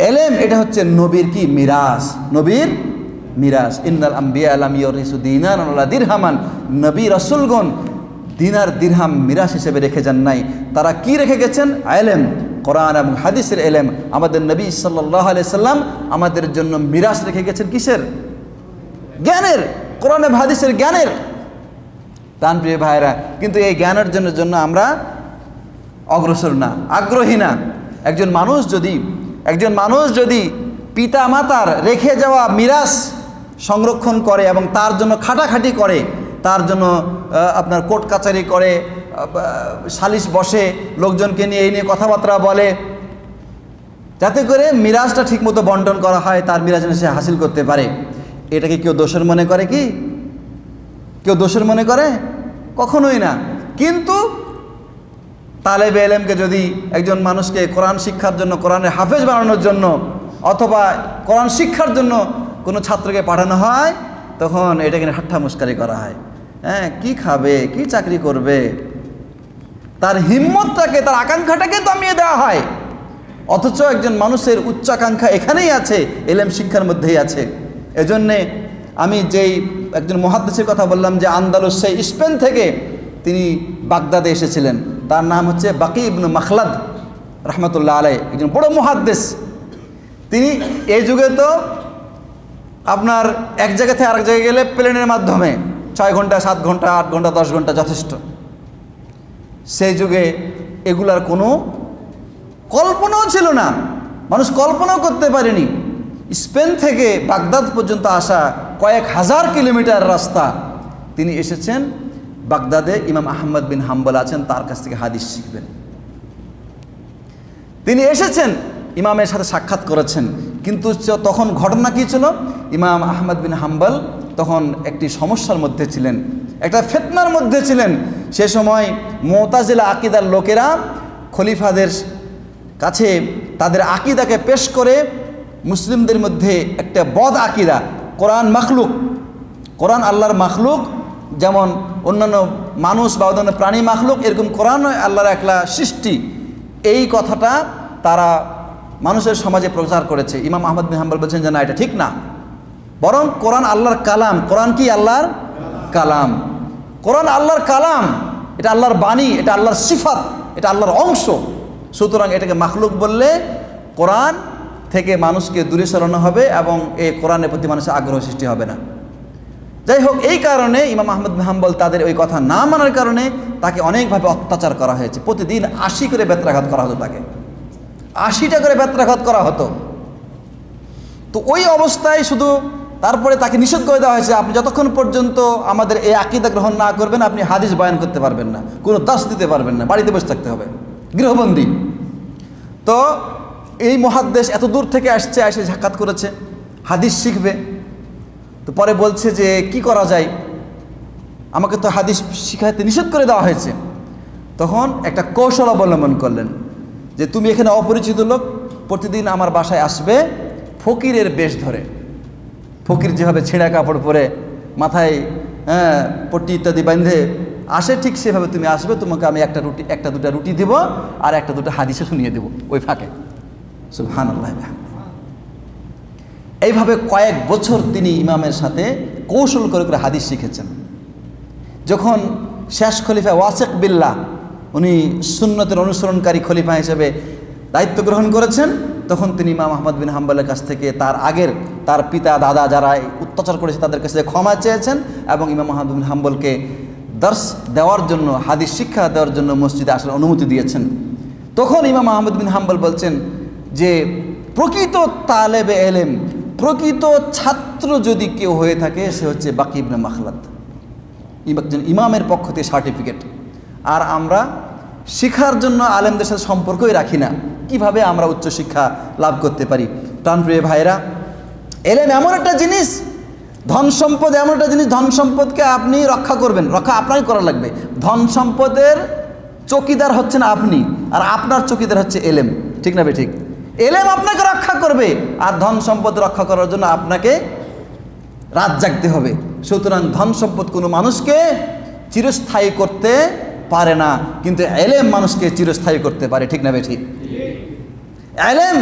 এলেম, এটা হচ্ছে নবীর কি মিরাস, নবীর মিরাস। ইন্নাল আম্বিয়া লাম ইয়ারিসু দিনারান ওয়ালা দিরহামান, নবী রাসূলগণ দিনার দিরহাম মিরাস হিসেবে রেখে যান নাই। তারা কি রেখে গেছেন? এলেম, কোরআন এবং হাদিসের এলেম। আমাদের নবী সাল্লাল্লাহু আলাইহি সাল্লাম আমাদের জন্য মিরাস রেখে গেছেন কিসের? জ্ঞানের, কোরআন এবং হাদিসের জ্ঞানের। প্রাণপ্রিয় ভাইরা, কিন্তু এই জ্ঞান অর্জনের জন্য আমরা অগ্রসর না, আগ্রহী না। একজন মানুষ যদি পিতা মাতার রেখে যাওয়া মিরাস সংরক্ষণ করে এবং তার জন্য খাটাখাটি করে, তার জন্য আপনার কোর্ট কাচারি করে, সালিশ বসে, লোকজনকে নিয়ে এই নিয়ে কথাবার্তা বলে, যাতে করে মিরাজটা ঠিকমতো বন্টন করা হয়, তার মিরাজ যেন সে হাসিল করতে পারে, এটাকে কেউ দোষের মনে করে? কি কেউ দোষের মনে করে? কখনোই না। কিন্তু তালেবে এলেমকে যদি একজন মানুষকে কোরআন শিক্ষার জন্য, কোরআনের হাফেজ বানানোর জন্য, অথবা কোরআন শিক্ষার জন্য কোনো ছাত্রকে পাঠানো হয়, তখন এটাকে ঠাট্টা মস্কারি করা হয়। হ্যাঁ, কি খাবে, কি চাকরি করবে, তার হিম্মতটাকে, তার আকাঙ্ক্ষাটাকে দমিয়ে দেওয়া হয়। অথচ একজন মানুষের উচ্চাকাঙ্ক্ষা এখানেই আছে, এলেম শিক্ষার মধ্যেই আছে। এজন্যে আমি যেই একজন মুহাদ্দিসের কথা বললাম, যে আন্দালুস, সেই স্পেন থেকে তিনি বাগদাদে এসেছিলেন, তার নাম হচ্ছে বাকি ইবনে মাখলাদ রহমতুল্লাহ আলাইহি, একজন বড় মুহাদ্দিস। তিনি এই যুগে তো আপনার এক জায়গা থেকে আরেক জায়গায় গেলে প্লেনের মাধ্যমে 6 ঘন্টা, 7 ঘন্টা, 8 ঘন্টা, 10 ঘন্টা যথেষ্ট। সেই যুগে এগুলার কোনো কল্পনাও ছিল না, মানুষ কল্পনাও করতে পারেনি। স্পেন থেকে বাগদাদ পর্যন্ত আসা কয়েক হাজার কিলোমিটার রাস্তা, তিনি এসেছেন বাগদাদে। ইমাম আহমদ বিন হাম্বল আছেন, তার কাছ থেকে হাদিস শিখবেন। তিনি এসেছেন, ইমামের সাথে সাক্ষাৎ করেছেন, কিন্তু তখন ঘটনা কী ছিল? ইমাম আহমদ বিন হাম্বল তখন একটি সমস্যার মধ্যে ছিলেন, একটা ফিতনার মধ্যে ছিলেন। সে সময় মুতাজিলা আকিদার লোকেরা খলিফাদের কাছে তাদের আকিদাকে পেশ করে মুসলিমদের মধ্যে একটা বদ আকিদা, কোরআন মাখলুক, কোরআন আল্লাহর মাখলুক, যেমন অন্যান্য মানুষ বা অন্যান্য প্রাণী মাখলুক, এরকম কোরআন আল্লাহর একলা সৃষ্টি, এই কথাটা তারা মানুষের সমাজে প্রচার করেছে। ইমাম আহমদ বিন হাম্বল বলছেন যে না, এটা ঠিক না, বরং কোরআন আল্লাহর কালাম। কোরআন কি? আল্লাহর কালাম। কোরআন আল্লাহর কালাম, এটা আল্লাহর বাণী, এটা আল্লাহর সিফাত, এটা আল্লাহর অংশ। সুতরাং এটাকে মাখলুক বললে কোরআন থেকে মানুষকে দূরে সরানো হবে এবং এই কোরআনের প্রতি মানুষের আগ্রহ সৃষ্টি হবে না। যাই হোক, এই কারণে ইমাম আহমদ বিন হাম্বল তাদের ওই কথা না মানার কারণে তাকে অনেকভাবে অত্যাচার করা হয়েছে। প্রতিদিন 80 করে বেত্রাঘাত করা হতো, তাকে 80টা করে বেত্রাঘাত করা হতো। তো ওই অবস্থায় শুধু তারপরে তাকে নিষেধ করে দেওয়া হয়েছে, আপনি যতক্ষণ পর্যন্ত আমাদের এই আকীদা গ্রহণ না করবেন, আপনি হাদিস বয়ান করতে পারবেন না, কোনো দাস দিতে পারবেন না, বাড়িতে বসে থাকতে হবে, গৃহবন্দী। তো এই মুহাদ্দিস এত দূর থেকে আসছে, এসে সাক্ষাৎ করেছে, হাদিস শিখবে। তো পরে বলছে যে কি করা যায়, আমাকে তো হাদিস শিখাতে নিষেধ করে দেওয়া হয়েছে। তখন একটা কৌশল অবলম্বন করলেন, যে তুমি এখানে অপরিচিত লোক, প্রতিদিন আমার বাসায় আসবে ফকিরের বেশ ধরে। ফকির যেভাবে ছেঁড়া কাপড় পরে, মাথায় পট্টি ইত্যাদি বাঁধে আসে, ঠিক সেভাবে তুমি আসবে। তোমাকে আমি একটা দুটা রুটি দেব আর একটা দুটা হাদিসে শুনিয়ে দেব ওই ফাঁকে। সুবহানাল্লাহ। এইভাবে কয়েক বছর তিনি ইমামের সাথে কৌশল করে করে হাদিস শিখেছেন। যখন শেষ খলিফা ওয়াসিক বিল্লাহ, উনি সুন্নতের অনুসরণকারী খলিফা হিসেবে দায়িত্ব গ্রহণ করেছেন, তখন তিনি ইমাম আহমদ বিন হাম্বলের কাছ থেকে তার পিতা দাদা যারা অত্যাচার করেছে তাদের কাছে ক্ষমা চেয়েছেন এবং ইমাম আহমদ বিন হাম্বলকে দর্স দেওয়ার জন্য, হাদিস শিক্ষা দেওয়ার জন্য মসজিদে আসার অনুমতি দিয়েছেন। তখন ইমাম আহমদ বিন হাম্বল বলছেন যে প্রকৃত তালেবে এলেম, প্রকৃত ছাত্র যদি কেউ হয়ে থাকে সে হচ্ছে বাকি ইবনে মাখলাদ, একজন ইমামের পক্ষ থেকে সার্টিফিকেট। আর আমরা শিক্ষার জন্য আলেমদের সাথে সম্পর্কই রাখি না, কিভাবে আমরা উচ্চশিক্ষা লাভ করতে পারি? প্রাণপ্রিয় ভাইরা, এলেম এমন একটা জিনিস, ধন সম্পদ এমন একটা জিনিস, ধন সম্পদকে আপনি রক্ষা করবেন, রক্ষা আপনারই করা লাগবে। ধন সম্পদের চকিদার হচ্ছেন আপনি, আর আপনার চকিদার হচ্ছে এলেম, ঠিক না বে ঠিক? এলেম আপনাকে রক্ষা করবে, আর ধন সম্পদ রক্ষা করার জন্য আপনাকে রাত জাগতে হবে। সুতরাং ধন সম্পদ কোনো মানুষকে চিরস্থায়ী করতে পারে না, কিন্তু এলেম মানুষকে চিরস্থায়ী করতে পারে, ঠিক না বে ঠিক? এলেম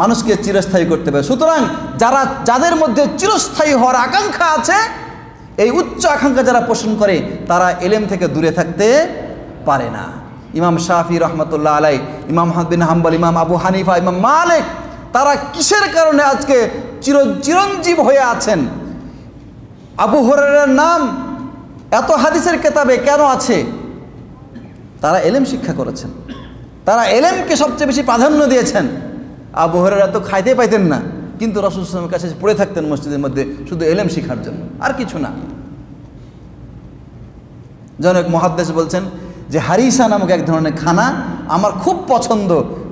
মানুষকে চিরস্থায়ী করতে পারে। সুতরাং যাদের মধ্যে চিরস্থায়ী হওয়ার আকাঙ্ক্ষা আছে, এই উচ্চ আকাঙ্ক্ষা যারা পোষণ করে, তারা এলেম থেকে দূরে থাকতে পারে না। ইমাম শাফি রহমতুল্লাহ আলাই, ইমাম আহমদ বিন হাম্বল, ইমাম আবু হানিফা, ইমাম মালিক, তারা কিসের কারণে আজকে চিরঞ্জীব হয়ে আছেন? আবু হুরায়রার নাম এত হাদিসের কিতাবে কেন আছে? তারা এলেম শিক্ষা করেছেন, তারা এলেমকে সবচেয়ে বেশি প্রাধান্য দিয়েছেন। আবু হুরায়রা তো খাইতে পাইতেন না, কিন্তু রাসূল সাল্লাল্লাহু আলাইহি ওয়াসাল্লামের কাছে পড়ে থাকতেন মসজিদের মধ্যে শুধু এলেম শেখার জন্য, আর কিছু না। জনক মুহাদ্দিস বলছেন যে হারিসা নামক এক ধরনের খানা আমার খুব পছন্দ,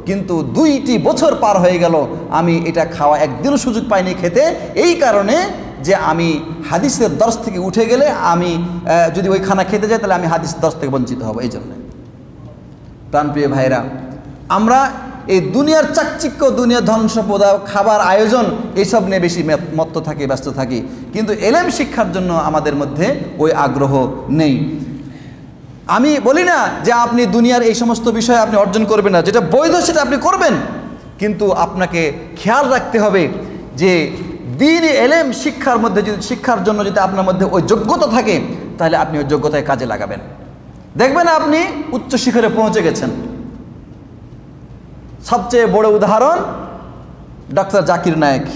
কিন্তু 2টি বছর পার হয়ে গেল আমি এটা খাওয়া একদিনও সুযোগ পাইনি খেতে, এই কারণে যে আমি হাদিসের দর্শ থেকে উঠে গেলে আমি যদি ওই খানা খেতে যাই তাহলে আমি হাদিস দর্শ থেকে বঞ্চিত হব। এই জন্য প্রাণপ্রিয় ভাইরা, আমরা এই দুনিয়ার চাকচিক্য, দুনিয়ার ধন সম্পদ, খাবার আয়োজন, এইসব নিয়ে বেশি মত্ত থাকি, ব্যস্ত থাকি, কিন্তু এলেম শিক্ষার জন্য আমাদের মধ্যে ওই আগ্রহ নেই। আমি বলি না যে আপনি দুনিয়ার এই সমস্ত বিষয় আপনি অর্জন করবেন না, যেটা বৈধ সেটা আপনি করবেন, কিন্তু আপনাকে খেয়াল রাখতে হবে যে দ্বীনি এলেম শিক্ষার মধ্যে যদি শিক্ষার জন্য যদি আপনার মধ্যে ওই যোগ্যতা থাকে, তাহলে আপনি ওই যোগ্যতায় কাজে লাগাবেন। দেখবেন আপনি উচ্চ শিখরে পৌঁছে গেছেন। সবচেয়ে বড় উদাহরণ ডাক্তার জাকির নায়েক,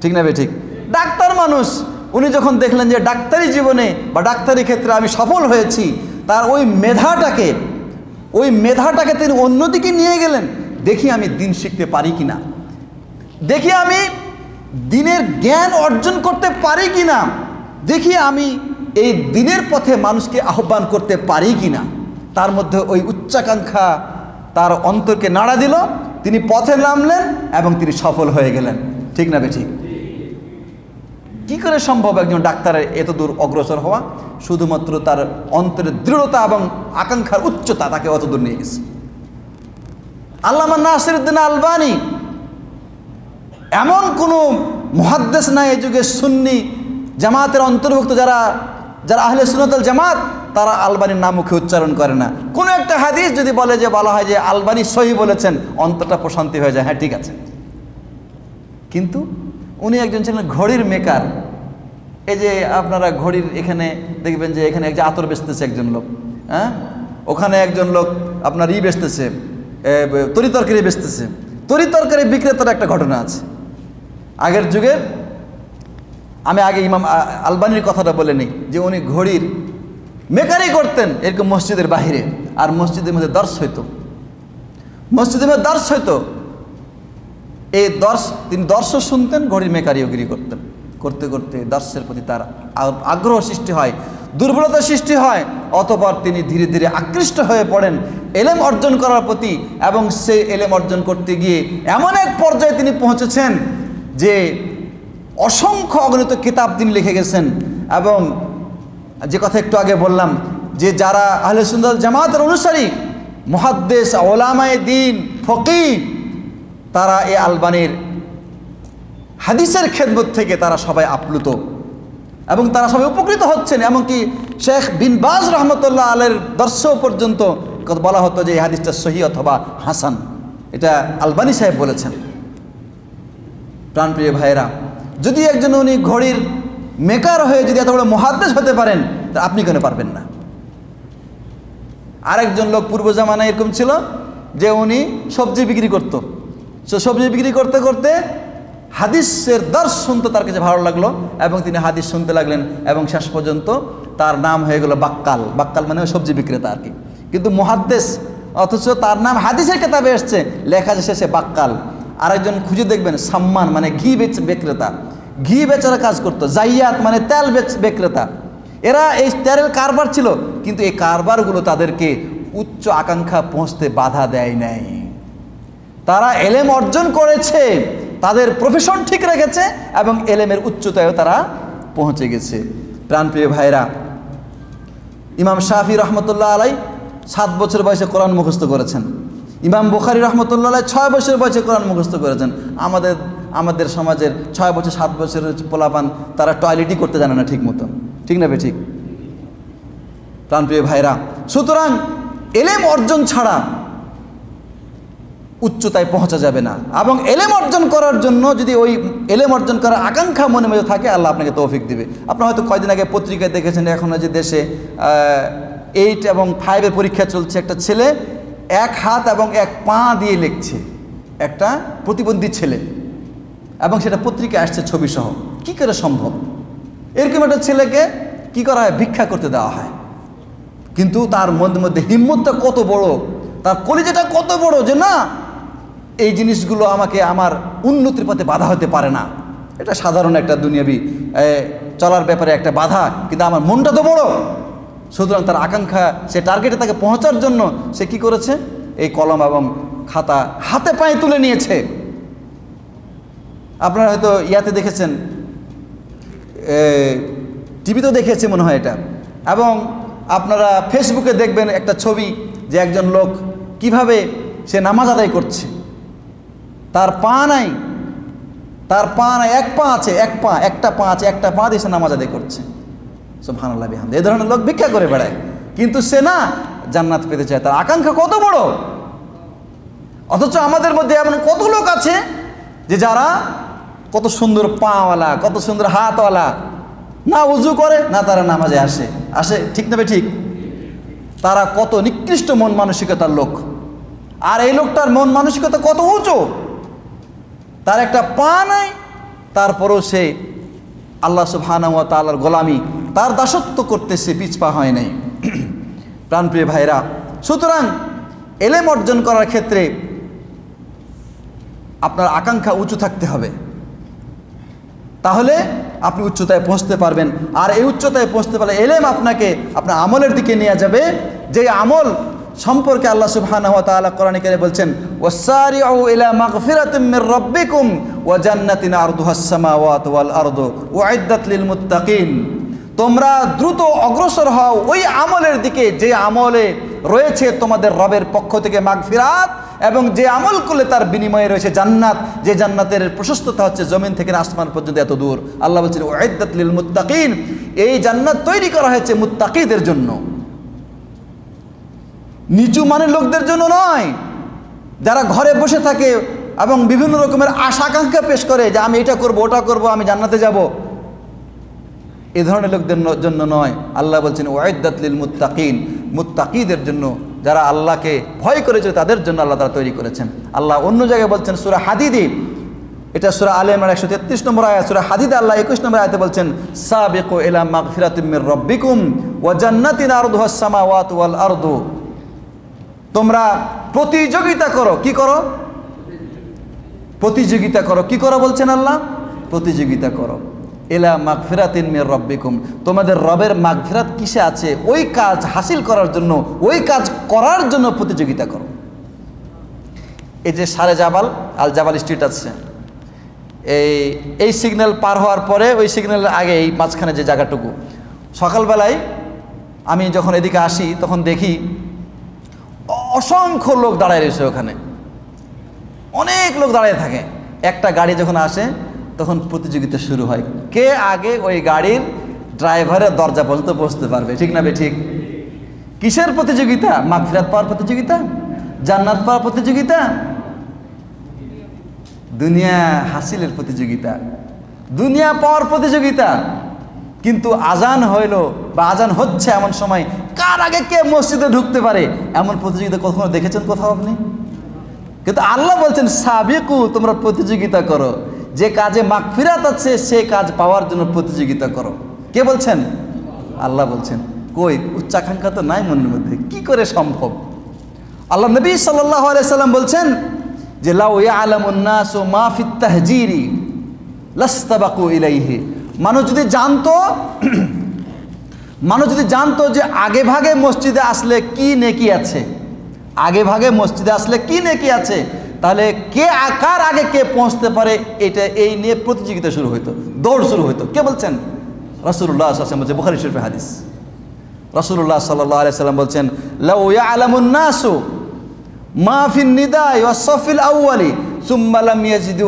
ঠিক না বে ঠিক? ডাক্তার মানুষ, উনি যখন দেখলেন যে ডাক্তারি জীবনে বা ডাক্তারি ক্ষেত্রে আমি সফল হয়েছি, তার ওই মেধাটাকে তিনি অন্যদিকে নিয়ে গেলেন। দেখি আমি দিন শিখতে পারি কিনা, দেখি আমি দিনের জ্ঞান অর্জন করতে পারি কিনা, দেখি আমি এই দিনের পথে মানুষকে আহ্বান করতে পারি কিনা। তার মধ্যে ওই উচ্চাকাঙ্ক্ষা তার অন্তরকে নাড়া দিল, তিনি পথে নামলেন এবং তিনি সফল হয়ে গেলেন, ঠিক না বে ঠিক? কি করে সম্ভব একজন ডাক্তারের এত দূর অগ্রসর হওয়া? শুধুমাত্র তার অন্তরের দৃঢ়তা এবং আকাঙ্ক্ষার উচ্চতা তাকে অত দূর নিয়ে গেছে। আল্লামা নাসিরউদ্দিন আলবানী এমন কোনো মুহাদ্দিস নাই এই যুগে সুন্নি জামাতের অন্তর্ভুক্ত যারা আহলে সুন্নাত ওয়াল জামাত, তারা আলবানীর নাম মুখে উচ্চারণ করে না। কোনো একটা হাদিস যদি বলা হয় যে আলবানী সহি বলেছেন, অন্তরটা প্রশান্তি হয়ে যায়, হ্যাঁ ঠিক আছে। কিন্তু উনি একজন ছিলেন ঘড়ির মেকার। এই যে আপনারা ঘড়ির এখানে দেখবেন যে এখানে একজন আতর বেচতেছে একজন লোক, হ্যাঁ, ওখানে একজন লোক আপনার বেচতেছে, তরিতরকারি বেচতেছে। তরিতরকারি বিক্রেতার একটা ঘটনা আছে আগের যুগের। আমি আগে ইমাম আলবানীর কথাটা বলে নিই যে উনি ঘড়ির মেকারি করতেন এরকম মসজিদের বাহিরে, আর মসজিদের মধ্যে দর্শ হইতো, মসজিদের মধ্যে দর্শ হইতো। এই তিনি দর্শ শুনতেন, ঘড়ির মেকারিওগিরি করতেন। করতে করতে দর্শের প্রতি তার আগ্রহ সৃষ্টি হয়, দুর্বলতা সৃষ্টি হয়, অতঃপর তিনি ধীরে ধীরে আকৃষ্ট হয়ে পড়েন এলেম অর্জন করার প্রতি, এবং সেই এলেম অর্জন করতে গিয়ে এমন এক পর্যায়ে তিনি পৌঁছেছেন যে অসংখ্য অগণিত কিতাব তিনি লিখে গেছেন। এবং যে কথা একটু আগে বললাম যে যারা আহলে সুন্নাত ওয়াল জামাতের অনুসারী, মুহাদ্দিস, উলামায়ে দ্বীন, ফকিহ, তারা এই আলবানীর হাদিসের খেদমত থেকে তারা সবাই আপ্লুত এবং তারা সবাই উপকৃত হচ্ছেন। এমনকি শেখ বিন বাজ রহমতুল্লাহ আলাইহির দর্শ পর্যন্ত বলা হতো যে এই হাদিসটা সহিহ অথবা হাসান, এটা আলবানী সাহেব বলেছেন। প্রাণপ্রিয় ভাইয়েরা, যদি একজন উনি ঘড়ির মেকার হয়ে যদি এত বড় মুহাদ্দিস হতে পারেন, তা আপনি কেন পারবেন না? আরেকজন লোক পূর্ব জামানায় এরকম ছিল যে উনি সবজি বিক্রি করত। সবজি বিক্রি করতে করতে হাদিসের দর্শ শুনতে তার কাছে ভালো লাগলো এবং তিনি হাদিস শুনতে লাগলেন, এবং শেষ পর্যন্ত তার নাম হয়ে গেল বাক্কাল। বাক্কাল মানে সবজি বিক্রেতা আর কি, কিন্তু মুহাদ্দিস, অথচ তার নাম হাদিসের কিতাবে এসছে, লেখা আছে শেষে বাক্কাল। আরেকজন খুঁজে দেখবেন সাম্মান মানে ঘি বিক্রেতা। ঘি বেচার কাজ করতো, জাইয়াত মানে তেল বিক্রেতা। এরা এই তেলের কারবার ছিল, কিন্তু এই কারবারগুলো তাদেরকে উচ্চ আকাঙ্ক্ষা পৌঁছতে বাধা দেয় নাই। তারা এলেম অর্জন করেছে, তাদের প্রফেশন ঠিক রেখেছে এবং এলেমের উচ্চতায়ও তারা পৌঁছে গেছে। প্রাণপ্রিয় ভাইরা, ইমাম শাফি রহমতুল্লাহ আলাই 7 বছর বয়সে কোরআন মুখস্থ করেছেন। ইমাম বুখারী রহমতুল্লাহ আলাই 6 বছর বয়সে কোরআন মুখস্থ করেছেন। আমাদের সমাজের 6 বছর 7 বছরের পোলাপান তারা টয়লেটই করতে জানে না ঠিক মতো, ঠিক না ঠিক? প্রাণপ্রিয় ভাইরা, সুতরাং এলেম অর্জন ছাড়া উচ্চতায় পৌঁছা যাবে না। এবং এলেম অর্জন করার জন্য যদি ওই এলেম অর্জন করার আকাঙ্ক্ষা মনে মধ্যে থাকে, আল্লাহ আপনাকে তৌফিক দিবে। আপনারা হয়তো কয়েকদিন আগে পত্রিকায় দেখেছেন, এখন যে দেশে 8 এবং 5 পরীক্ষা চলছে, একটা ছেলে 1 হাত এবং 1 পা দিয়ে লিখছে, একটা প্রতিবন্ধী ছেলে, এবং সেটা পত্রিকায় আসছে ছবি সহ। কি করে সম্ভব? এরকম একটা ছেলেকে কি করা হয়? ভিক্ষা করতে দেওয়া হয়। কিন্তু তার মধ্যে হিম্মতটা কত বড়, তার কলিজাটা কত বড় যে না, এই জিনিসগুলো আমাকে আমার উন্নতির পথে বাধা হতে পারে না। এটা সাধারণ একটা দুনিয়াবি চলার ব্যাপারে একটা বাধা, কিন্তু আমার মনটা তো বড়। সুতরাং তার আকাঙ্ক্ষা, সে টার্গেটে তাকে পৌঁছার জন্য সে কি করেছে? এই কলম এবং খাতা হাতে পায়ে তুলে নিয়েছে। আপনারা হয়তো ইয়াতে দেখেছেন, টিভিতেও দেখেছে মনে হয় এটা, এবং আপনারা ফেসবুকে দেখবেন একটা ছবি যে একজন লোক কিভাবে সে নামাজ আদায় করছে। তার পা নাই, তার পা নাই, 1 পা আছে, একটা পা আছে, একটা পা দিয়ে সে নামাজ আদায় করছে। সুবহানাল্লাহ বিহামদি। এই ধরনের লোক ভিক্ষা করে বেড়ায়, কিন্তু সে না জান্নাত পেতে চায়। তার আকাঙ্ক্ষা কত বড়! অথচ আমাদের মধ্যে এমন কত লোক আছে যে যারা কত সুন্দর পাওয়ালা, কত সুন্দর হাতওয়ালা, না উজু করে না তারা নামাজে আসে, ঠিক না ঠিক? তারা কত নিকৃষ্ট মন মানসিকতার লোক। আর এই লোকটার মন মানসিকতা কত উঁচু, তার একটা পা নাই, তারপরও সে আল্লাহ সুবহানাহু ওয়া তাআলার গোলামি, তার দাসত্ব করতে সে পিছপা হয় নাই। প্রাণপ্রিয় ভাইরা, সুতরাং এলেম অর্জন করার ক্ষেত্রে আপনার আকাঙ্ক্ষা উঁচু থাকতে হবে, তাহলে আপনি উচ্চতায় পৌঁছতে পারবেন। আর এই উচ্চতায় পৌঁছতে পারলে এলেম আপনাকে আপনার আমলের দিকে নিয়ে যাবে, যে আমল সম্পর্কে আল্লাহ সুবহানাহু ওয়া তাআলা কোরআনে কারিমে বলছেন, ওয়াসারিউ ইলা মাগফিরাতিম মির রাব্বিকুম ওয়া জান্নাতিন আরদুহাস সামাওয়াতু ওয়াল আরদু উইদ্দাত লিল মুত্তাকিন। তোমরা দ্রুত অগ্রসর হও ওই আমলের দিকে যে আমলে রয়েছে তোমাদের রবের পক্ষ থেকে মাগফিরাত, এবং যে আমল করলে তার বিনিময়ে রয়েছে জান্নাত, যে জান্নাতের প্রশস্ততা হচ্ছে জমিন থেকে আসমান পর্যন্ত এত দূর। আল্লাহ বলছেন উইদ্দাত লিল মুত্তাকিন, এই জান্নাত তৈরি করা হয়েছে মুত্তাকিদের জন্য, নিচু মানের লোকদের জন্য নয়, যারা ঘরে বসে থাকে এবং বিভিন্ন রকমের আশা আকাঙ্ক্ষা পেশ করে যে আমি এটা করব, ওটা করব, আমি জান্নাতে যাব, এই ধরনের লোকদের জন্য নয়। আল্লাহ বলছেন উইদ্দাত লিল মুত্তাকিন, মুত্তাকিদের জন্য, যারা আল্লাহকে ভয় করেছে তাদের জন্য আল্লাহ তাআলা তৈরি করেছেন। আল্লাহ অন্য জায়গায় বলছেন সূরা হাদিদে, এটা সূরা আলে ইমরান 133 নম্বর আয়াত, সূরা হাদিদে আল্লাহ 21 নম্বর আয়াতে বলছেন, সাবিকু ইলা মাগফিরাতিম মির রাব্বিকুম ওয়া জান্নাতিন আরদুহাস সামাওয়াতু ওয়াল আরদু। তোমরা প্রতিযোগিতা করো, কি করো? প্রতিযোগিতা করো। কি করো বলছেন আল্লাহ? প্রতিযোগিতা করো। ইলা মাগফিরাতিন মির রাব্বিকুম, তোমাদের রবের মাগফিরাত কিসে আছে ওই কাজ হাসিল করার জন্য, ওই কাজ করার জন্য প্রতিযোগিতা করো। এই যে সারে জাবাল, আল জাবাল স্ট্রিট আছে, এই সিগন্যাল পার হওয়ার পরে ওই সিগন্যালের আগে এই মাঝখানে যে জায়গাটুকু, সকালবেলায় আমি যখন এদিকে আসি তখন দেখি অসংখ্য লোক দাঁড়ায় রয়েছে ওখানে, অনেক লোক দাঁড়িয়ে থাকে। একটা গাড়ি যখন আসে তখন প্রতিযোগিতা শুরু হয়, কে আগে ওই গাড়ির ড্রাইভারের দরজা পর্যন্ত পৌঁছতে পারবে, ঠিক না ঠিক? কিসের প্রতিযোগিতা? মাগফিরাত পাওয়ার প্রতিযোগিতা, জান্নাত পাওয়ার প্রতিযোগিতা, দুনিয়া হাসিলের প্রতিযোগিতা, দুনিয়া পাওয়ার প্রতিযোগিতা। কিন্তু আজান হইল বা আজান হচ্ছে এমন সময় কার আগে কে মসজিদে ঢুকতে পারে, এমন প্রতিযোগিতা কখনো দেখেছেন কোথাও আপনি? কিন্তু আল্লাহ বলছেন সাবিকু, তোমরা প্রতিযোগিতা করো, যে কাজে মাগফিরাত আছে সে কাজ পাওয়ার জন্য প্রতিযোগিতা করো। কে বলছেন? আল্লাহ বলছেন। কই উচ্চাকাঙ্ক্ষা তো নাই মনের মধ্যে, কি করে সম্ভব? আল্লাহ নবী সাল্লাল্লাহু আলাইহি সাল্লাম বলছেন যে লাউ ইয়ালামুন নাসু মা ফিত তাহজিরি লাস্তাবাকু ইলাইহি। মানুষ যদি জানতো যে আগে ভাগে মসজিদে আসলে কি নেকি আছে, আগে ভাগে মসজিদে আসলে কি নেকি আছে, তাহলে কে কার আগে কে পৌঁছতে পারে এই নিয়ে প্রতিযোগিতা শুরু হইতো, দৌড় শুরু হইতো। কে বলছেন? রাসূলুল্লাহ সাল্লাল্লাহু আলাইহি ওয়াসাল্লাম বলছেন, বুখারী শরীফের হাদিস। রাসূলুল্লাহ সাল্লাল্লাহু আলাইহি ওয়াসাল্লাম বলছেন, লাউ ইয়ালামুন নাসু মা ফিন নিদাই ওয়াস সাফিল আউয়ালি সুম্মা লাম ইয়াজিদু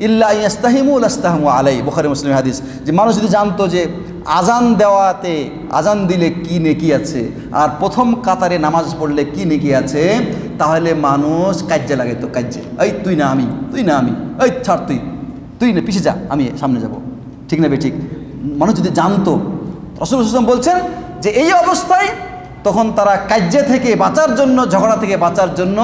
ইল্লা ইয়াস্তাহিমু লাস্তাহমু আলাইহি। বুখারী মুসলিম হাদিস। যে মানুষ যদি জানতো যে আজান দিলে কি নেকি আছে আর প্রথম কাতারে নামাজ পড়লে কি নেকি আছে, তাহলে মানুষ কাজ্যে লাগাইতো, কাজ্যে, এই তুই না আমি, তুই না আমি, এই ছাড় তুই না পিছিয়ে যা, আমি সামনে যাব, ঠিক না বে ঠিক। মানুষ যদি জানতো, রাসূলুল্লাহ সাল্লাল্লাহু আলাইহি ওয়াসাল্লাম বলছেন যে এই অবস্থায় তখন তারা কাজ্যে থেকে বাঁচার জন্য, ঝগড়া থেকে বাঁচার জন্য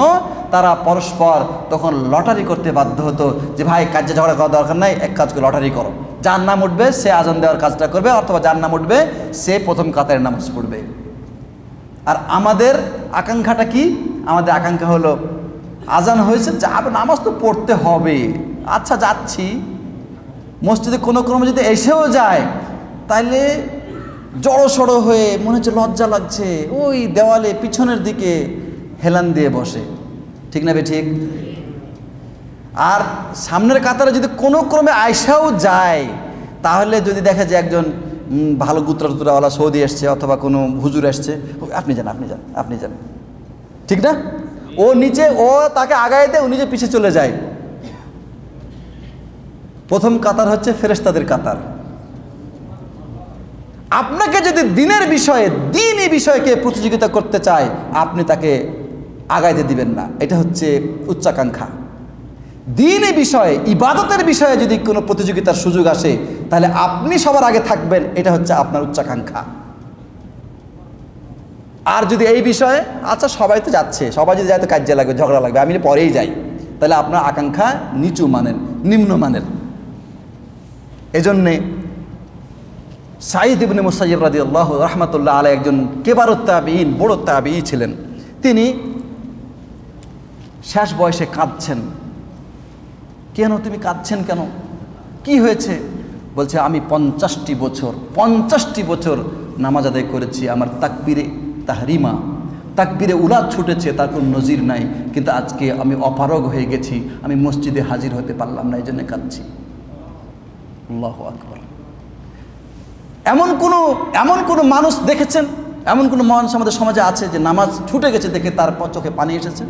তারা পরস্পর তখন লটারি করতে বাধ্য হতো যে ভাই কাজ্যে ঝগড়া করার দরকার নাই, এক কাজ করে লটারি করো, যার নাম উঠবে সে আজান দেওয়ার কাজটা করবে, অথবা যার নাম উঠবে সে প্রথম কাতারের নামাজ পড়বে। আর আমাদের আকাঙ্ক্ষাটা কি? আমাদের আকাঙ্ক্ষা হলো আজান হয়েছে, নামাজ তো পড়তে হবে, আচ্ছা যাচ্ছি। মসজিদে কোনো ক্রমে যদি এসেও যায় তাইলে জড়সড়ো হয়ে মনে হচ্ছে লজ্জা লাগছে, ওই দেওয়ালে পিছনের দিকে হেলান দিয়ে বসে, ঠিক না বে ঠিক। আর সামনের কাতারে যদি কোনো ক্রমে আয়সাও যায়, তাহলে যদি দেখে যে একজন ভালো গুত্রাওয়ালা সৌদি এসছে অথবা কোনো হুজুর এসছে, আপনি যান, ঠিক না? ও তাকে আগায় দেয়, ও নিজে পিছিয়ে চলে যায়। প্রথম কাতার হচ্ছে ফেরেশতাদের কাতার। আপনাকে যদি দিনই বিষয়কে প্রতিযোগিতা করতে চায়, আপনি তাকে আগাইতে দিবেন না, এটা হচ্ছে উচ্চাকাঙ্ক্ষা। দিনই বিষয়ে, ইবাদতের বিষয়ে যদি কোনো প্রতিযোগিতার সুযোগ আসে, তাহলে আপনি সবার আগে থাকবেন, এটা হচ্ছে আপনার উচ্চাকাঙ্ক্ষা। আর যদি এই বিষয়ে, আচ্ছা সবাই তো যাচ্ছে, সবাই যদি যায় তো কাজে লাগবে, ঝগড়া লাগবে, আমি পরেই যাই, তাহলে আপনার আকাঙ্ক্ষা নিম্নমানের। এজন্যে সাঈদ ইবনে মুসাইয়্যিব রাদিয়াল্লাহু রাহমাতুল্লাহ আলাইহি একজন কেবারুত তাবিঈন, বড় তাবিঈ ছিলেন। তিনি শেষ বয়সে কাঁদছেন। কেন তুমি কাঁদছেন কেন? কি হয়েছে? বলছে আমি 50টি বছর নামাজ আদায় করেছি, আমার তাকবীরে উলা ছুটেছে, তার কোনো নজির নাই, কিন্তু আজকে আমি অপারগ হয়ে গেছি, আমি মসজিদে হাজির হতে পারলাম না, এই জন্য কাঁদছি। আল্লাহু আকবার। এমন কোনো মানুষ দেখেছেন? এমন কোনো মানুষ আমাদের সমাজে আছে যে নামাজ ছুটে গেছে দেখে তার চোখে পানি এসেছে,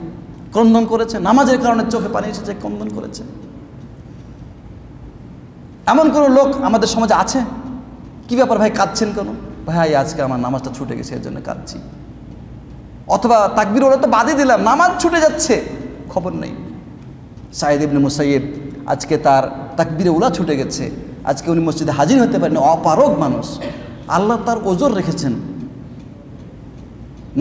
ক্রন্দন করেছে, নামাজের কারণে চোখে পানি এসেছে, ক্রন্দন করেছে? এমন কোনো লোক আমাদের সমাজে আছে? কি ব্যাপার ভাই, কাঁদছেন কেন? ভাই আজকে আমার নামাজটা ছুটে গেছে, এর জন্য কাঁদছি। অথবা তাকবীর ওরা তো বাদই দিলাম, নামাজ ছুটে যাচ্ছে, খবর নেই। সাঈদ ইবনে মুসাইয়্যিব আজকে তার তাকবীরে উলা ছুটে গেছে, আজকে উনি মসজিদে হাজির হতে পারেন, অপারগ মানুষ। আল্লাহ তার ওজর রেখেছেন,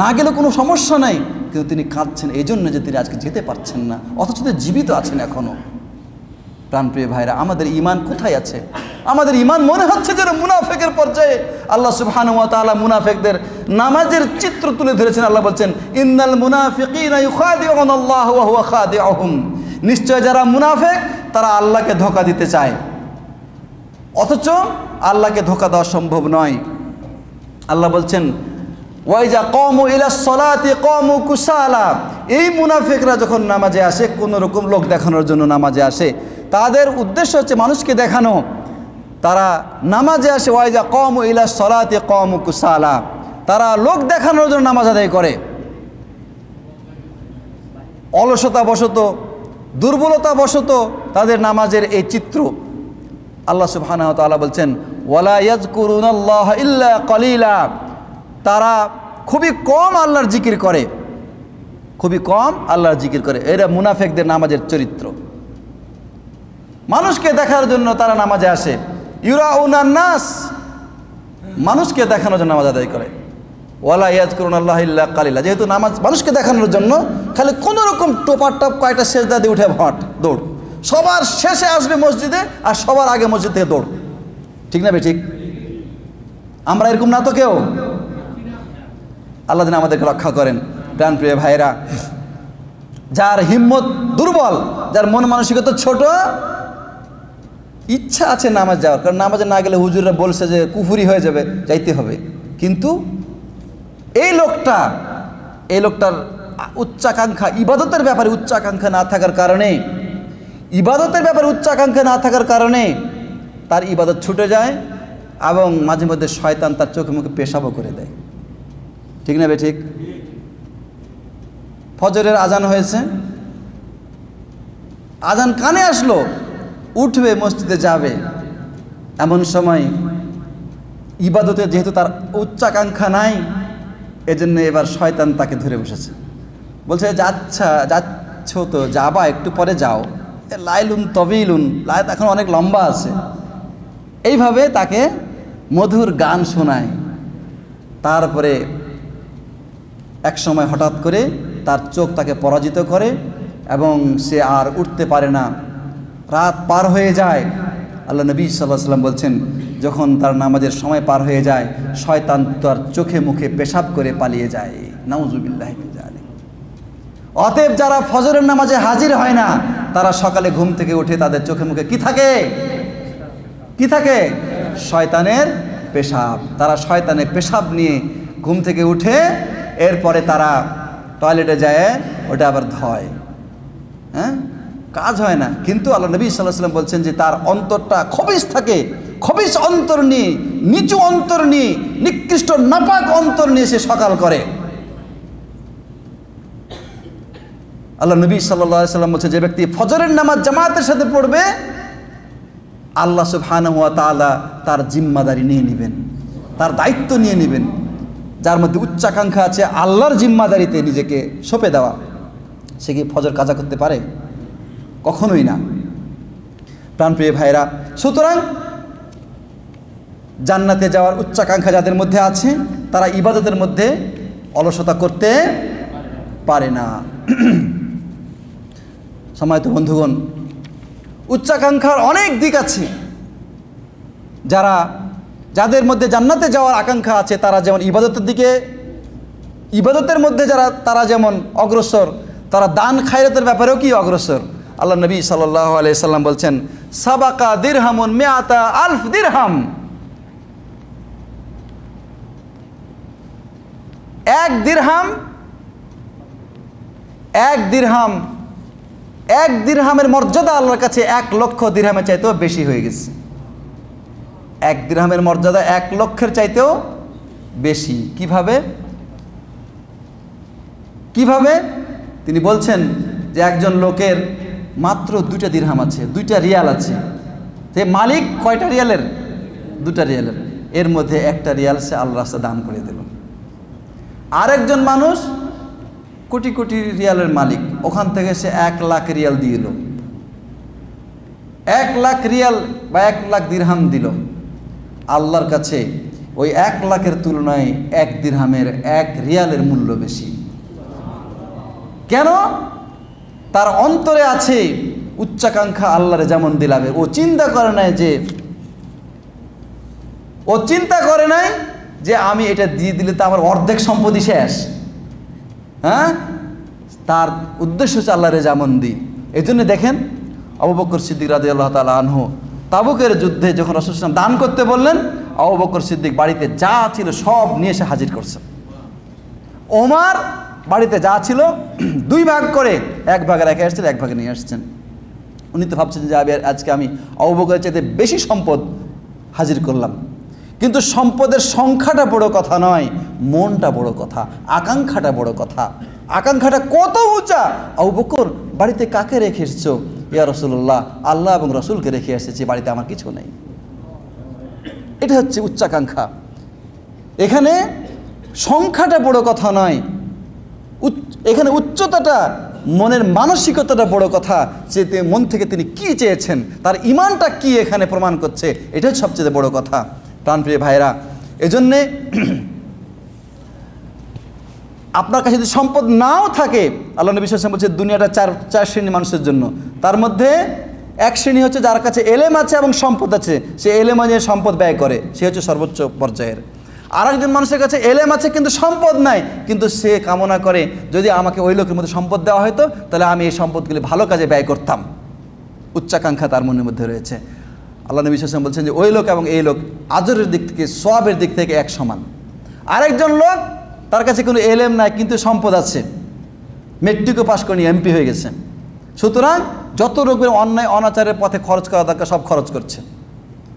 না গেলে কোনো সমস্যা নাই, কিন্তু তিনি কাঁদছেন এই জন্য যে তিনি আজকে যেতে পারছেন না, অথচ তিনি জীবিত আছেন এখনো। প্রাণপ্রিয় ভাইরা, আমাদের ঈমান কোথায় আছে? আমাদের ঈমান মনে হচ্ছে যেন মুনাফিকের পর্যায়ে। আল্লাহ সুবহানাহু ওয়া তাআলা মুনাফিকদের নামাজের চিত্র তুলে ধরেছেন। আল্লাহ বলছেন, ইন্নাল মুনাফিকিনা ইউখাদিউনাল্লাহ ওয়া হুয়া খাদিউহুম। নিশ্চয় যারা মুনাফিক তারা আল্লাহকে ধোঁকা দিতে চায়, অথচ আল্লাহকে ধোঁকা দেওয়া সম্ভব নয়। আল্লাহ বলছেন, ওয়াইজা কওমু ইলাস সালাতি কওমু কুসালা। এই মুনাফিকরা যখন নামাজে আসে, কোনো রকম লোক দেখানোর জন্য নামাজে আসে, তাদের উদ্দেশ্য হচ্ছে মানুষকে দেখানো, তারা নামাজে আসে। ওয়াইজা কওমু ইলাস সালাতি কওমু কুসালা, তারা লোক দেখানোর জন্য নামাজ আদায় করে। অলসতা বশত, দুর্বলতা বশত তাদের নামাজের এই চিত্র। আল্লাহ সুবহানাহু ওয়া তাআলা বলছেন, ওয়ালা ইয়াযকুরুনাল্লাহা ইল্লা কলিলা। তারা খুবই কম আল্লাহর জিকির করে, খুবই কম আল্লাহর জিকির করে। এরা মুনাফিকদের নামাজের চরিত্র। মানুষকে দেখার জন্য তারা নামাজে আসে। ইউরাউনান নাস, মানুষকে দেখানোর জন্য নামাজ আদায় করে। ওয়ালা ইয়াযকুরুনাল্লাহা ইল্লা কালিলা। যেহেতু নামাজ মানুষকে দেখানোর জন্য, খালি কোনো রকম টোপার কয়টা সেজদা দিয়ে উঠে দৌড়, সবার শেষে আসবে মসজিদে আর সবার আগে মসজিদ থেকে দৌড়, ঠিক না ঠিক? আমরা এরকম না তো কেউ? আল্লাহ যেন আমাদেরকে রক্ষা করেন। প্রাণপ্রিয় ভাইরা, যার হিম্মত দুর্বল, যার মন মানসিকতা ছোট, ইচ্ছা আছে নামাজ যাওয়ার, কারণ নামাজে না গেলে হুজুররা বলছে যে কুফুরি হয়ে যাবে, যাইতে হবে। কিন্তু এই লোকটার উচ্চাকাঙ্ক্ষা, ইবাদতের ব্যাপারে উচ্চাকাঙ্ক্ষা না থাকার কারণে, তার ইবাদত ছুটে যায় এবং মাঝে মধ্যে শয়তান তার চোখে মুখে পেশাবও করে দেয়। ঠিক না বে ঠিক? ফজরের আজান হয়েছে, আজান কানে আসলো, উঠবে, মসজিদে যাবে, এমন সময় ইবাদতে যেহেতু তার উচ্চাকাঙ্ক্ষা নাই, এজন্য এবার শয়তান তাকে ধরে বসেছে, বলছে যাচ্ছ তো যাবা, একটু পরে যাও, লাইলুন তবিলুন, লাইত এখন অনেক লম্বা আছে। এইভাবে তাকে মধুর গান শোনায়। তারপরে এক সময় হঠাৎ করে তার চোখ তাকে পরাজিত করে এবং সে আর উঠতে পারে না, রাত পার হয়ে যায়। আল্লাহ নবী সাল্লাল্লাহু আলাইহি ওয়াসাল্লাম বলছেন, যখন তার নামাজের সময় পার হয়ে যায়, শয়তান তার চোখে মুখে পেশাব করে পালিয়ে যায়। নাউজুবিল্লাহি মিন যালিক। অতএব যারা ফজরের নামাজে হাজির হয় না, তারা সকালে ঘুম থেকে উঠে তাদের চোখে মুখে কি থাকে? শয়তানের পেশাব। তারা শয়তানের পেশাব নিয়ে ঘুম থেকে উঠে এরপরে তারা টয়লেটে যায়, ওটা আবার ধয়। হ্যাঁ, কাজ হয় না। কিন্তু আল্লাহ নবী সাল্লাল্লাহু আলাইহি ওয়াসাল্লাম বলছেন যে তার অন্তরটা খবিস থাকে, খবিস অন্তর নিয়ে, নিচু অন্তর নিয়ে, নিকৃষ্ট নাপাক অন্তর নিয়ে সে সকাল করে। আল্লাহ নবী সাল্লাল্লাহু আলাইহি ওয়াসাল্লাম বলছে, যে ব্যক্তি ফজরের নামাজ জামাতের সাথে পড়বে, আল্লাহ সুবহানাহু ওয়া তাআলা তার জিম্মাদারি নিয়ে নেবেন, তার দায়িত্ব নিয়ে নেবেন। যার মধ্যে উচ্চাকাঙ্ক্ষা আছে আল্লাহর জিম্মাদারিতে নিজেকে সঁপে দেওয়া, সে কি ফজর কাজা করতে পারে? কখনোই না। প্রাণপ্রিয় ভাইরা, সুতরাং জান্নাতে যাওয়ার উচ্চাকাঙ্ক্ষা যাদের মধ্যে আছে, তারা ইবাদতের মধ্যে অলসতা করতে পারে না। সম্মানিত বন্ধুগণ, উচ্চাকাঙ্ক্ষার অনেক দিক আছে। যাদের মধ্যে জান্নাতে যাওয়ার আকাঙ্ক্ষা আছে, তারা যেমন ইবাদতের মধ্যে তারা যেমন অগ্রসর, তারা দান খায়রাতের ব্যাপারেও কি অগ্রসর। আল্লাহ নবী সাল্লাল্লাহু আলাইহি সাল্লাম বলছেন, সাবাকা দিরহামুন মিআতা আলফ দিরহাম। এক দিরহামের মর্যাদা আল্লাহর কাছে 1,00,000 দিরহামের চাইতেও বেশি হয়ে গেছে। এক দিরহামের মর্যাদা 1,00,000-এর চাইতেও বেশি। কিভাবে? তিনি বলছেন যে একজন লোকের মাত্র 2টা দিরহাম আছে, 2টা রিয়াল আছে। সে মালিক কয়টা রিয়ালের? 2টা রিয়ালের। এর মধ্যে 1টা রিয়াল সে আল্লাহর রাস্তায় দান করে দিল। আরেকজন মানুষ কোটি কোটি রিয়ালের মালিক, ওখান থেকে সে 1,00,000 রিয়াল দিয়ে দিল। 1,00,000 রিয়াল বা 1,00,000 দিরহাম দিল। আল্লাহর কাছে ওই 1,00,000-এর তুলনায় 1 দিরহামের 1 রিয়ালের মূল্য বেশি। কেন? তার অন্তরে আছে উচ্চাকাঙ্ক্ষা আল্লাহরে যেমন দিলাবে। ও চিন্তা করে নাই যে আমি এটা দিয়ে দিলে তো আমার অর্ধেক সম্পত্তি শেষ। হ্যাঁ, তার উদ্দেশ্য হচ্ছে আল্লাহরে যেমন দিই। এই জন্য দেখেন, আবু বকর সিদ্দিক রাদিয়াল্লাহু তাআলা আনহু তাবুকের যুদ্ধে যখন রাসূল সাল্লাল্লাহু আলাইহি ওয়াসাল্লাম দান করতে বললেন, আবু বকর সিদ্দিক বাড়িতে যা ছিল সব নিয়ে এসে হাজির করছেন। ওমর বাড়িতে যা ছিল 2 ভাগ করে 1 ভাগে রেখে আসছেন, 1 ভাগে নিয়ে আসছেন। উনি তো ভাবছেন যে আজকে আমি আবু বকরের চাইতে বেশি সম্পদ হাজির করলাম। কিন্তু সম্পদের সংখ্যাটা বড় কথা নয়, মনটা বড় কথা, আকাঙ্ক্ষাটা বড় কথা। আকাঙ্ক্ষাটা কত উঁচা! আবু বকর, বাড়িতে কাকে রেখে এসেছো? ইয়া রাসূলুল্লাহ, আল্লাহ এবং রাসূলকে রেখে এসেছি, বাড়িতে আমার কিছু নেই। এটা হচ্ছে উচ্চাকাঙ্ক্ষা। এখানে সংখ্যাটা বড় কথা নয়, এখানে উচ্চতাটা, মনের মানসিকতাটা বড় কথা। যে মন থেকে তিনি কি চেয়েছেন, তার ঈমানটা কি এখানে প্রমাণ করছে, এটাই সবচেয়ে বড় কথা। প্রাণপ্রিয় ভাইরা, এজন্যে আপনার কাছে যদি সম্পদ নাও থাকে, আল্লাহ নবী সাল্লাল্লাহু আলাইহি ওয়াসাল্লাম বলছে দুনিয়াটা চার শ্রেণীর মানুষের জন্য। তার মধ্যে এক শ্রেণী হচ্ছে যার কাছে এলেম আছে এবং সম্পদ আছে, সে এলেম নিয়ে সম্পদ ব্যয় করে, সে হচ্ছে সর্বোচ্চ পর্যায়ের। আর একজন মানুষের কাছে এলেম আছে কিন্তু সম্পদ নাই, কিন্তু সে কামনা করে যদি আমাকে ওই লোকের মধ্যে সম্পদ দেওয়া হতো তাহলে আমি এই সম্পদগুলি ভালো কাজে ব্যয় করতাম। উচ্চাকাঙ্ক্ষা তার মনের মধ্যে রয়েছে। আল্লাহ নবী সাল্লাল্লাহু আলাইহি ওয়াসাল্লাম বলছেন যে ওই লোক এবং এই লোক আজরের দিক থেকে, সওয়াবের দিক থেকে এক সমান। আরেকজন লোক, তার কাছে কোনো এলেম নাই কিন্তু সম্পদ আছে, মেট্রিকও পাশ করে এমপি হয়ে গেছে, সুতরাং যত রকমের অন্যায় অনাচারের পথে খরচ করা দরকার সব খরচ করছে।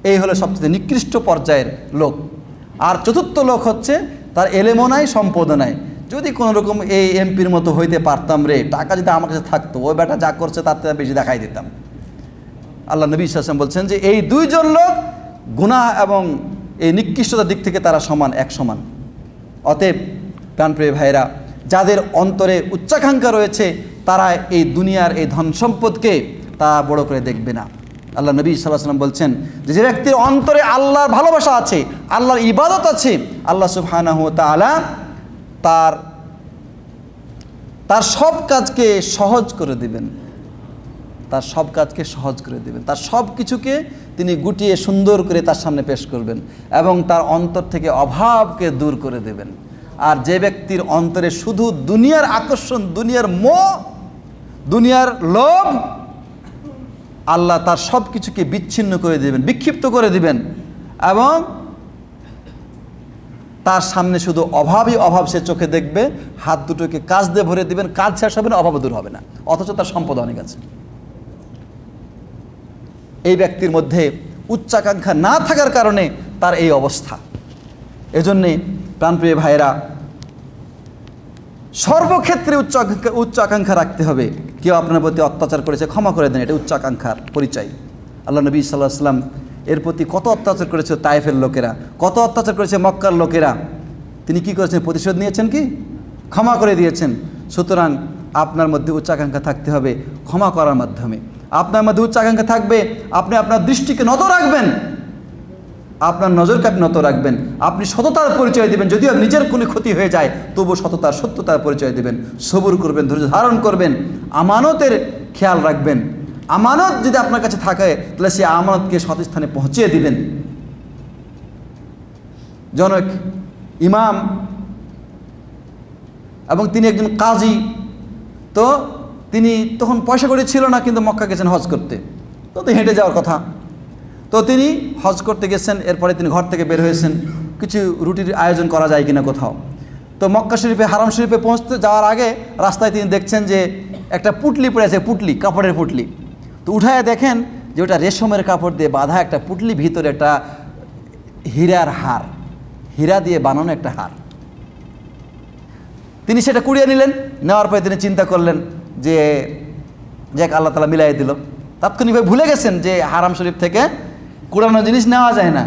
এই হলো সবচেয়ে নিকৃষ্ট পর্যায়ের লোক। আর চতুর্থ লোক হচ্ছে তার এলেমও নাই, সম্পদও নাই। যদি কোনো রকম এই এমপির মতো হইতে পারতাম রে, টাকা যদি আমার কাছে থাকতো, ওই বেটা যা করছে তার থেকে বেশি দেখাই দিতাম। আল্লাহ নবী সাল্লাল্লাহু আলাইহি ওয়াসাল্লাম বলছেন যে এই দুইজন লোক গুনাহ এবং এই নিকৃষ্টতার দিক থেকে তারা সমান, এক সমান। অতএব প্রাণপ্রিয় ভাইরা, যাদের অন্তরে উচ্চাকাঙ্ক্ষা রয়েছে তারা এই দুনিয়ার এই ধন সম্পদকে তা বড় করে দেখবে না। আল্লাহ নবী সাল্লাল্লাহু আলাইহি ওয়াসাল্লাম বলছেন যে ব্যক্তির অন্তরে আল্লাহর ভালোবাসা আছে, আল্লাহর ইবাদত আছে, আল্লাহ সুবহানাহু ওয়া তাআলা তার সব কাজকে সহজ করে দিবেন, তার সব কাজকে সহজ করে দেবেন, তার সব কিছুকে তিনি গুটিয়ে সুন্দর করে তার সামনে পেশ করবেন এবং তার অন্তর থেকে অভাবকে দূর করে দেবেন। আর যে ব্যক্তির অন্তরে শুধু দুনিয়ার আকর্ষণ, দুনিয়ার মোহ, দুনিয়ার লোভ, আল্লাহ তার সব কিছুকে বিচ্ছিন্ন করে দেবেন, বিক্ষিপ্ত করে দিবেন এবং তার সামনে শুধু অভাবই অভাব সে চোখে দেখবে। হাত দুটোকে কাজ দিয়ে ভরে দিবেন, কাজ শেষ হবে না, অভাবও দূর হবে না, অথচ তার সম্পদ অনেক আছে। এই ব্যক্তির মধ্যে উচ্চাকাঙ্ক্ষা না থাকার কারণে তার এই অবস্থা। এজন্যে প্রাণপ্রিয় ভাইয়েরা, সর্বক্ষেত্রে উচ্চ আকাঙ্ক্ষা রাখতে হবে। কেউ আপনার প্রতি অত্যাচার করেছে, ক্ষমা করে দেন, এটা উচ্চাকাঙ্ক্ষার পরিচয়। আল্লাহ নবী সাল্লাল্লাহু আলাইহি ওয়াসাল্লাম এর প্রতি কত অত্যাচার করেছে তায়েফের লোকেরা, কত অত্যাচার করেছে মক্কার লোকেরা, তিনি কি করেছেন? প্রতিশোধ নিয়েছেন, কি ক্ষমা করে দিয়েছেন। সুতরাং আপনার মধ্যে উচ্চাকাঙ্ক্ষা থাকতে হবে ক্ষমা করার মাধ্যমে। আপনার মধ্যে উচ্চাকাঙ্ক্ষা থাকবে, আপনি আপনার দৃষ্টিকে নত রাখবেন, আপনার নজরকে আপনি নত রাখবেন, আপনি সততার পরিচয় দেবেন। যদিও নিজের কোনো ক্ষতি হয়ে যায় তবু সততার, সত্যতার পরিচয় দেবেন, সবুর করবেন, ধৈর্য ধারণ করবেন, আমানতের খেয়াল রাখবেন। আমানত যদি আপনার কাছে থাকে তাহলে সেই আমানতকে সঠিক স্থানে পৌঁছিয়ে দিবেন। জনক ইমাম এবং তিনি একজন কাজী, তো তিনি তখন পয়সা করে ছিল না, কিন্তু মক্কা গেছেন হজ করতে, তো হেঁটে যাওয়ার কথা। তো তিনি হজ করতে গেছেন, এরপরে তিনি ঘর থেকে বের হয়েছেন, কিছু রুটির আয়োজন করা যায় কিনা কোথাও। তো মক্কা শরীফে, হারাম শরীফে পৌঁছতে যাওয়ার আগে রাস্তায় তিনি দেখছেন যে একটা পুটলি পড়ে আছে, পুটলি, কাপড়ের পুটলি। তো উঠায় দেখেন যে ওটা রেশমের কাপড় দিয়ে বাঁধা একটা পুটলি, ভিতরে একটা হীরার হার, হীরা দিয়ে বানানো একটা হার। তিনি সেটা কুড়িয়ে নিলেন, নেওয়ার পরে তিনি চিন্তা করলেন যে যাক আল্লাহ তাআলা মিলাই দিল। তাৎক্ষণিকভাবে ভুলে গেছেন যে হারাম শরীফ থেকে কুড়ানো জিনিস নেওয়া যায় না।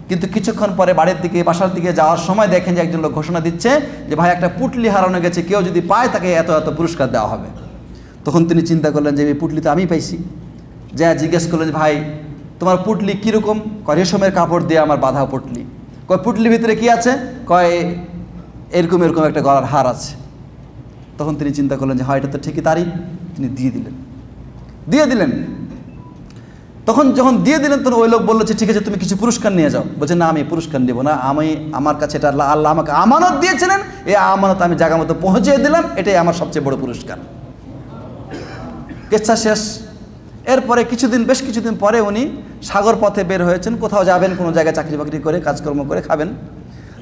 কিন্তু কিছুক্ষণ পরে বাড়ির দিকে, বাসার দিকে যাওয়ার সময় দেখেন যে একজন লোক ঘোষণা দিচ্ছে যে ভাই একটা পুটলি হারানো গেছে, কেউ যদি পায় তাকে এত এত পুরস্কার দেওয়া হবে। তখন তিনি চিন্তা করলেন যে এই পুটলি তো আমি পাইছি। যা জিজ্ঞেস করলেন যে ভাই তোমার পুটলি কীরকম? কয় রেশমের কাপড় দিয়ে আমার বাঁধা পুটলি। কয় পুটলির ভিতরে কি আছে? কয় এরকম এরকম একটা গলার হার আছে। তখন তিনি চিন্তা করলেন যে হয় এটা তো ঠিকই তারই। তিনি দিয়ে দিলেন। তখন যখন দিয়ে দিলেন তখন ওই লোক বললো যে ঠিক আছে তুমি কিছু পুরস্কার নিয়ে যাও। বলছে না আমি পুরস্কার নেব না, আমার কাছে এটা আল্লাহ আমাকে আমানত দিয়েছিলেন, এই আমানত আমি জায়গা মতো পৌঁছে দিলাম, এটাই আমার সবচেয়ে বড় পুরস্কার। কেচ্ছা শেষ। এরপরে বেশ কিছুদিন পরে উনি সাগর পথে বের হয়েছেন, কোথাও যাবেন, কোনো জায়গায় চাকরি বাকরি করে কাজকর্ম করে খাবেন।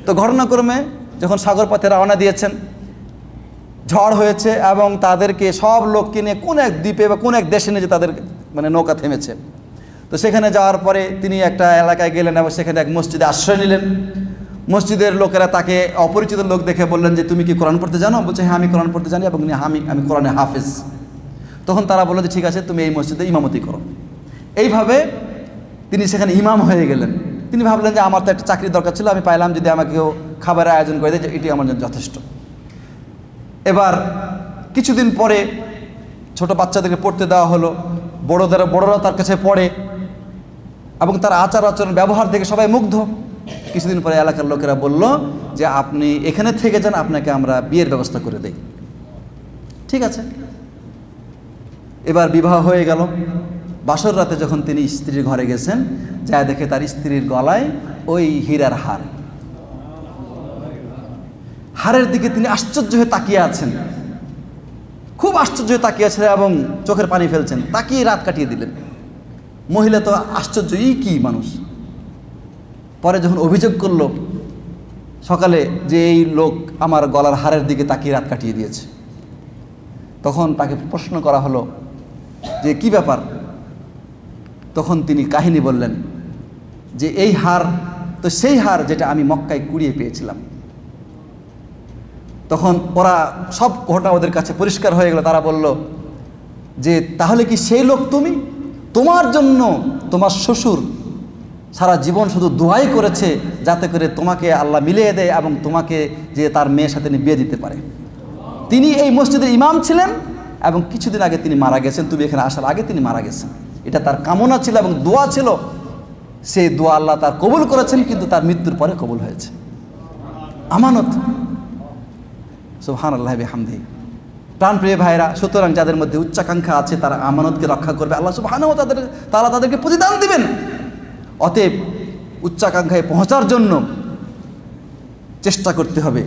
তো ঘটনাক্রমে যখন সাগর পথে রওনা দিয়েছেন, ঝড় হয়েছে এবং তাদেরকে সব লোককে নিয়ে কোন এক দ্বীপে বা কোন এক দেশে নিয়ে যে তাদের নৌকা থেমেছে। তো সেখানে যাওয়ার পরে তিনি একটা এলাকায় গেলেন এবং সেখানে এক মসজিদে আশ্রয় নিলেন। মসজিদের লোকেরা তাকে অপরিচিত লোক দেখে বললেন যে তুমি কি কোরআন পড়তে জানো? বলছে হ্যাঁ আমি কোরআন পড়তে জানি এবং আমি কোরআনে হাফেজ। তখন তারা বললেন যে ঠিক আছে তুমি এই মসজিদে ইমামতি করো। এইভাবে তিনি সেখানে ইমাম হয়ে গেলেন। তিনি ভাবলেন যে আমার তো একটা চাকরির দরকার ছিল, আমি পাইলাম, যদি আমাকেও খাবারের আয়োজন করে দেয় এটি আমার জন্য যথেষ্ট। এবার কিছুদিন পরে ছোট বাচ্চাদেরকে পড়তে দেওয়া হলো, বড়রাও তার কাছে পড়ে এবং তার আচার আচরণ ব্যবহার দেখে সবাই মুগ্ধ। কিছুদিন পরে এলাকার লোকেরা বলল যে আপনি এখানে থেকে যান, আপনাকে আমরা বিয়ের ব্যবস্থা করে দেই। ঠিক আছে। এবার বিবাহ হয়ে গেল। বাসর রাতে যখন তিনি স্ত্রীর ঘরে গেছেন, যা দেখে তার স্ত্রীর গলায় ওই হীরার হার। হারের দিকে তিনি আশ্চর্য হয়ে তাকিয়ে আছেন, খুব আশ্চর্য হয়ে তাকিয়ে আছেন এবং চোখের পানি ফেলছেন। তাকিয়ে রাত কাটিয়ে দিলেন। মহিলা তো আশ্চর্য, কি মানুষ। পরে যখন অভিযোগ করলো সকালে যে এই লোক আমার গলার হারের দিকে তাকিয়ে রাত কাটিয়ে দিয়েছে, তখন তাকে প্রশ্ন করা হলো যে কি ব্যাপার। তখন তিনি কাহিনী বললেন যে এই হার তো সেই হার যেটা আমি মক্কায় কুড়িয়ে পেয়েছিলাম। তখন ওরা সব ঘটনা ওদের কাছে পরিষ্কার হয়ে গেল। তারা বলল যে তাহলে কি সেই লোক তুমি? তোমার জন্য তোমার শ্বশুর সারা জীবন শুধু দোয়াই করেছে যাতে করে তোমাকে আল্লাহ মিলিয়ে দেয় এবং তোমাকে যে তার মেয়ের সাথে বিয়ে দিতে পারে। তিনি এই মসজিদের ইমাম ছিলেন এবং কিছুদিন আগে তিনি মারা গেছেন, তুমি এখানে আসার আগে তিনি মারা গেছেন। এটা তার কামনা ছিল এবং দোয়া ছিল, সেই দোয়া আল্লাহ তার কবুল করেছেন, কিন্তু তার মৃত্যুর পরে কবুল হয়েছে। আমানত, সুবহানাল্লাহি ওয়া বিহামদিহি। প্রাণপ্রিয় ভাইরা, সুতরাং যাদের মধ্যে উচ্চাকাঙ্ক্ষা আছে তারা আমানতকে রক্ষা করবে, আল্লাহ সুবহানাহু ওয়া তাআলা তাদেরকে প্রতিদান দিবেন। অতএব উচ্চাকাঙ্ক্ষায় পৌঁছার জন্য চেষ্টা করতে হবে,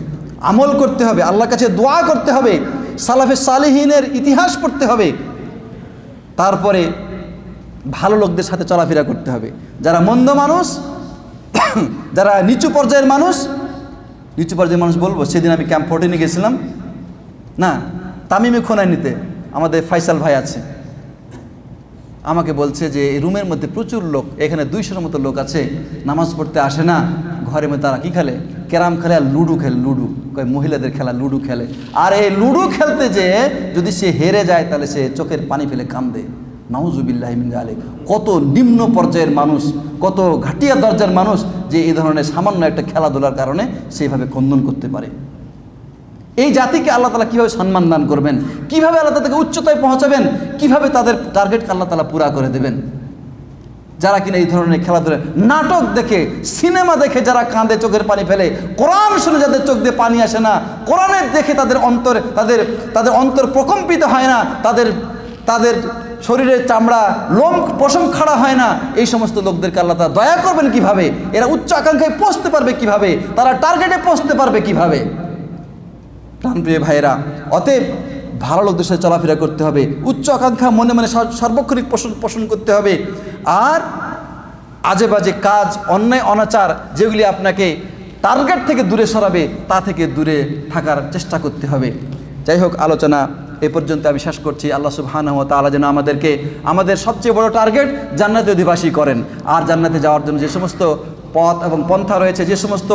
আমল করতে হবে, আল্লাহর কাছে দোয়া করতে হবে, সালাফে সালেহিনের ইতিহাস পড়তে হবে, তারপরে ভালো লোকদের সাথে চলাফেরা করতে হবে। যারা মন্দ মানুষ, যারা নিচু পর্যায়ের মানুষ বলবো। সেদিন আমি ক্যাম্প 14 গেছিলাম না, তামিমে খোনাইনিতে আমাদের ফাইসাল ভাই আছে, আমাকে বলছে যে এই রুমের মধ্যে প্রচুর লোক, এখানে 200-এর মতো লোক আছে, নামাজ পড়তে আসে না, ঘরের মধ্যে তারা কী খেলে, ক্যারাম খেলে আর লুডো খেলে। লুডো কয় মহিলাদের খেলা, লুডো খেলে। আর এই লুডো খেলতে যে যদি সে হেরে যায় তাহলে সে চোখের পানি ফেলে কান্দে। নাউজুবিল্লাহি মিন যালিক। কত নিম্ন পর্যায়ের মানুষ, কত ঘাটিয়া দরজার মানুষ যে এই ধরনের সামান্য একটা খেলাধুলার কারণে সেইভাবে ক্রন্দন করতে পারে। এই জাতিকে আল্লাহ তাআলা কীভাবে সম্মান দান করবেন, কীভাবে আল্লাহ তাদেরকে উচ্চতায় পৌঁছাবেন, কীভাবে তাদের টার্গেটকে আল্লাহ তাআলা পুরা করে দেবেন। যারা কিনা এই ধরনের খেলাধুলা, নাটক দেখে, সিনেমা দেখে যারা কাঁদে, চোখের পানি ফেলে, কোরআন শুনে যাদের চোখ দিয়ে পানি আসে না, কোরআনের দেখে তাদের অন্তর প্রকম্পিত হয় না, তাদের শরীরের চামড়া লোম পশম খাড়া হয় না, এই সমস্ত লোকদেরকে আল্লাহ তাআলা দয়া করবেন কিভাবে? এরা উচ্চ আকাঙ্ক্ষায় পৌঁছতে পারবে কিভাবে? তারা টার্গেটে পৌঁছতে পারবে কিভাবে? প্রাণপ্রিয় ভাইয়েরা, অতএব ভালো লোকদের সাথে চলাফেরা করতে হবে, উচ্চ আকাঙ্ক্ষা মনে মনে সার্বক্ষণিক পোষণ করতে হবে। আর আজে বাজে কাজ, অন্যায় অনাচার যেগুলি আপনাকে টার্গেট থেকে দূরে সরাবে, তা থেকে দূরে থাকার চেষ্টা করতে হবে। যাই হোক, আলোচনা এ পর্যন্ত আমি শেষ করছি। আল্লাহ সুবহানাহু ওয়া তাআলা যেন আমাদের সবচেয়ে বড় টার্গেট জান্নাতে অধিবাসী করেন। আর জান্নাতে যাওয়ার জন্য যে সমস্ত পথ এবং পন্থা রয়েছে, যে সমস্ত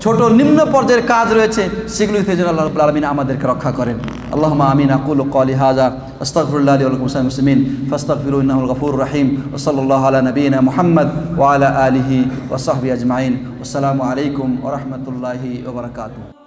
ছোট নিম্ন পর্যায়ের কাজ রয়েছে, সেগুলিতে যেন আল্লাহ রাব্বুল আলামিন আমাদেরকে রক্ষা করেন। আল্লাহুম্মা আমিন। আকুলু ক্বালি হাযা আস্তাগফিরুল্লাহ লি ওয়া লাকুম ওয়া মুসলিমিন ফাস্তাগফিরুহু ইন্নাহুল গফুরুর রহিম। ওয়া সাল্লাল্লাহু আলা নাবিয়িনা মুহাম্মদ ওয়া আলা আলিহি ওয়া সাহবিহি আজমাইন। আসসালামু আলাইকুম ওয়া রাহমাতুল্লাহি ওয়া বারাকাতুহু।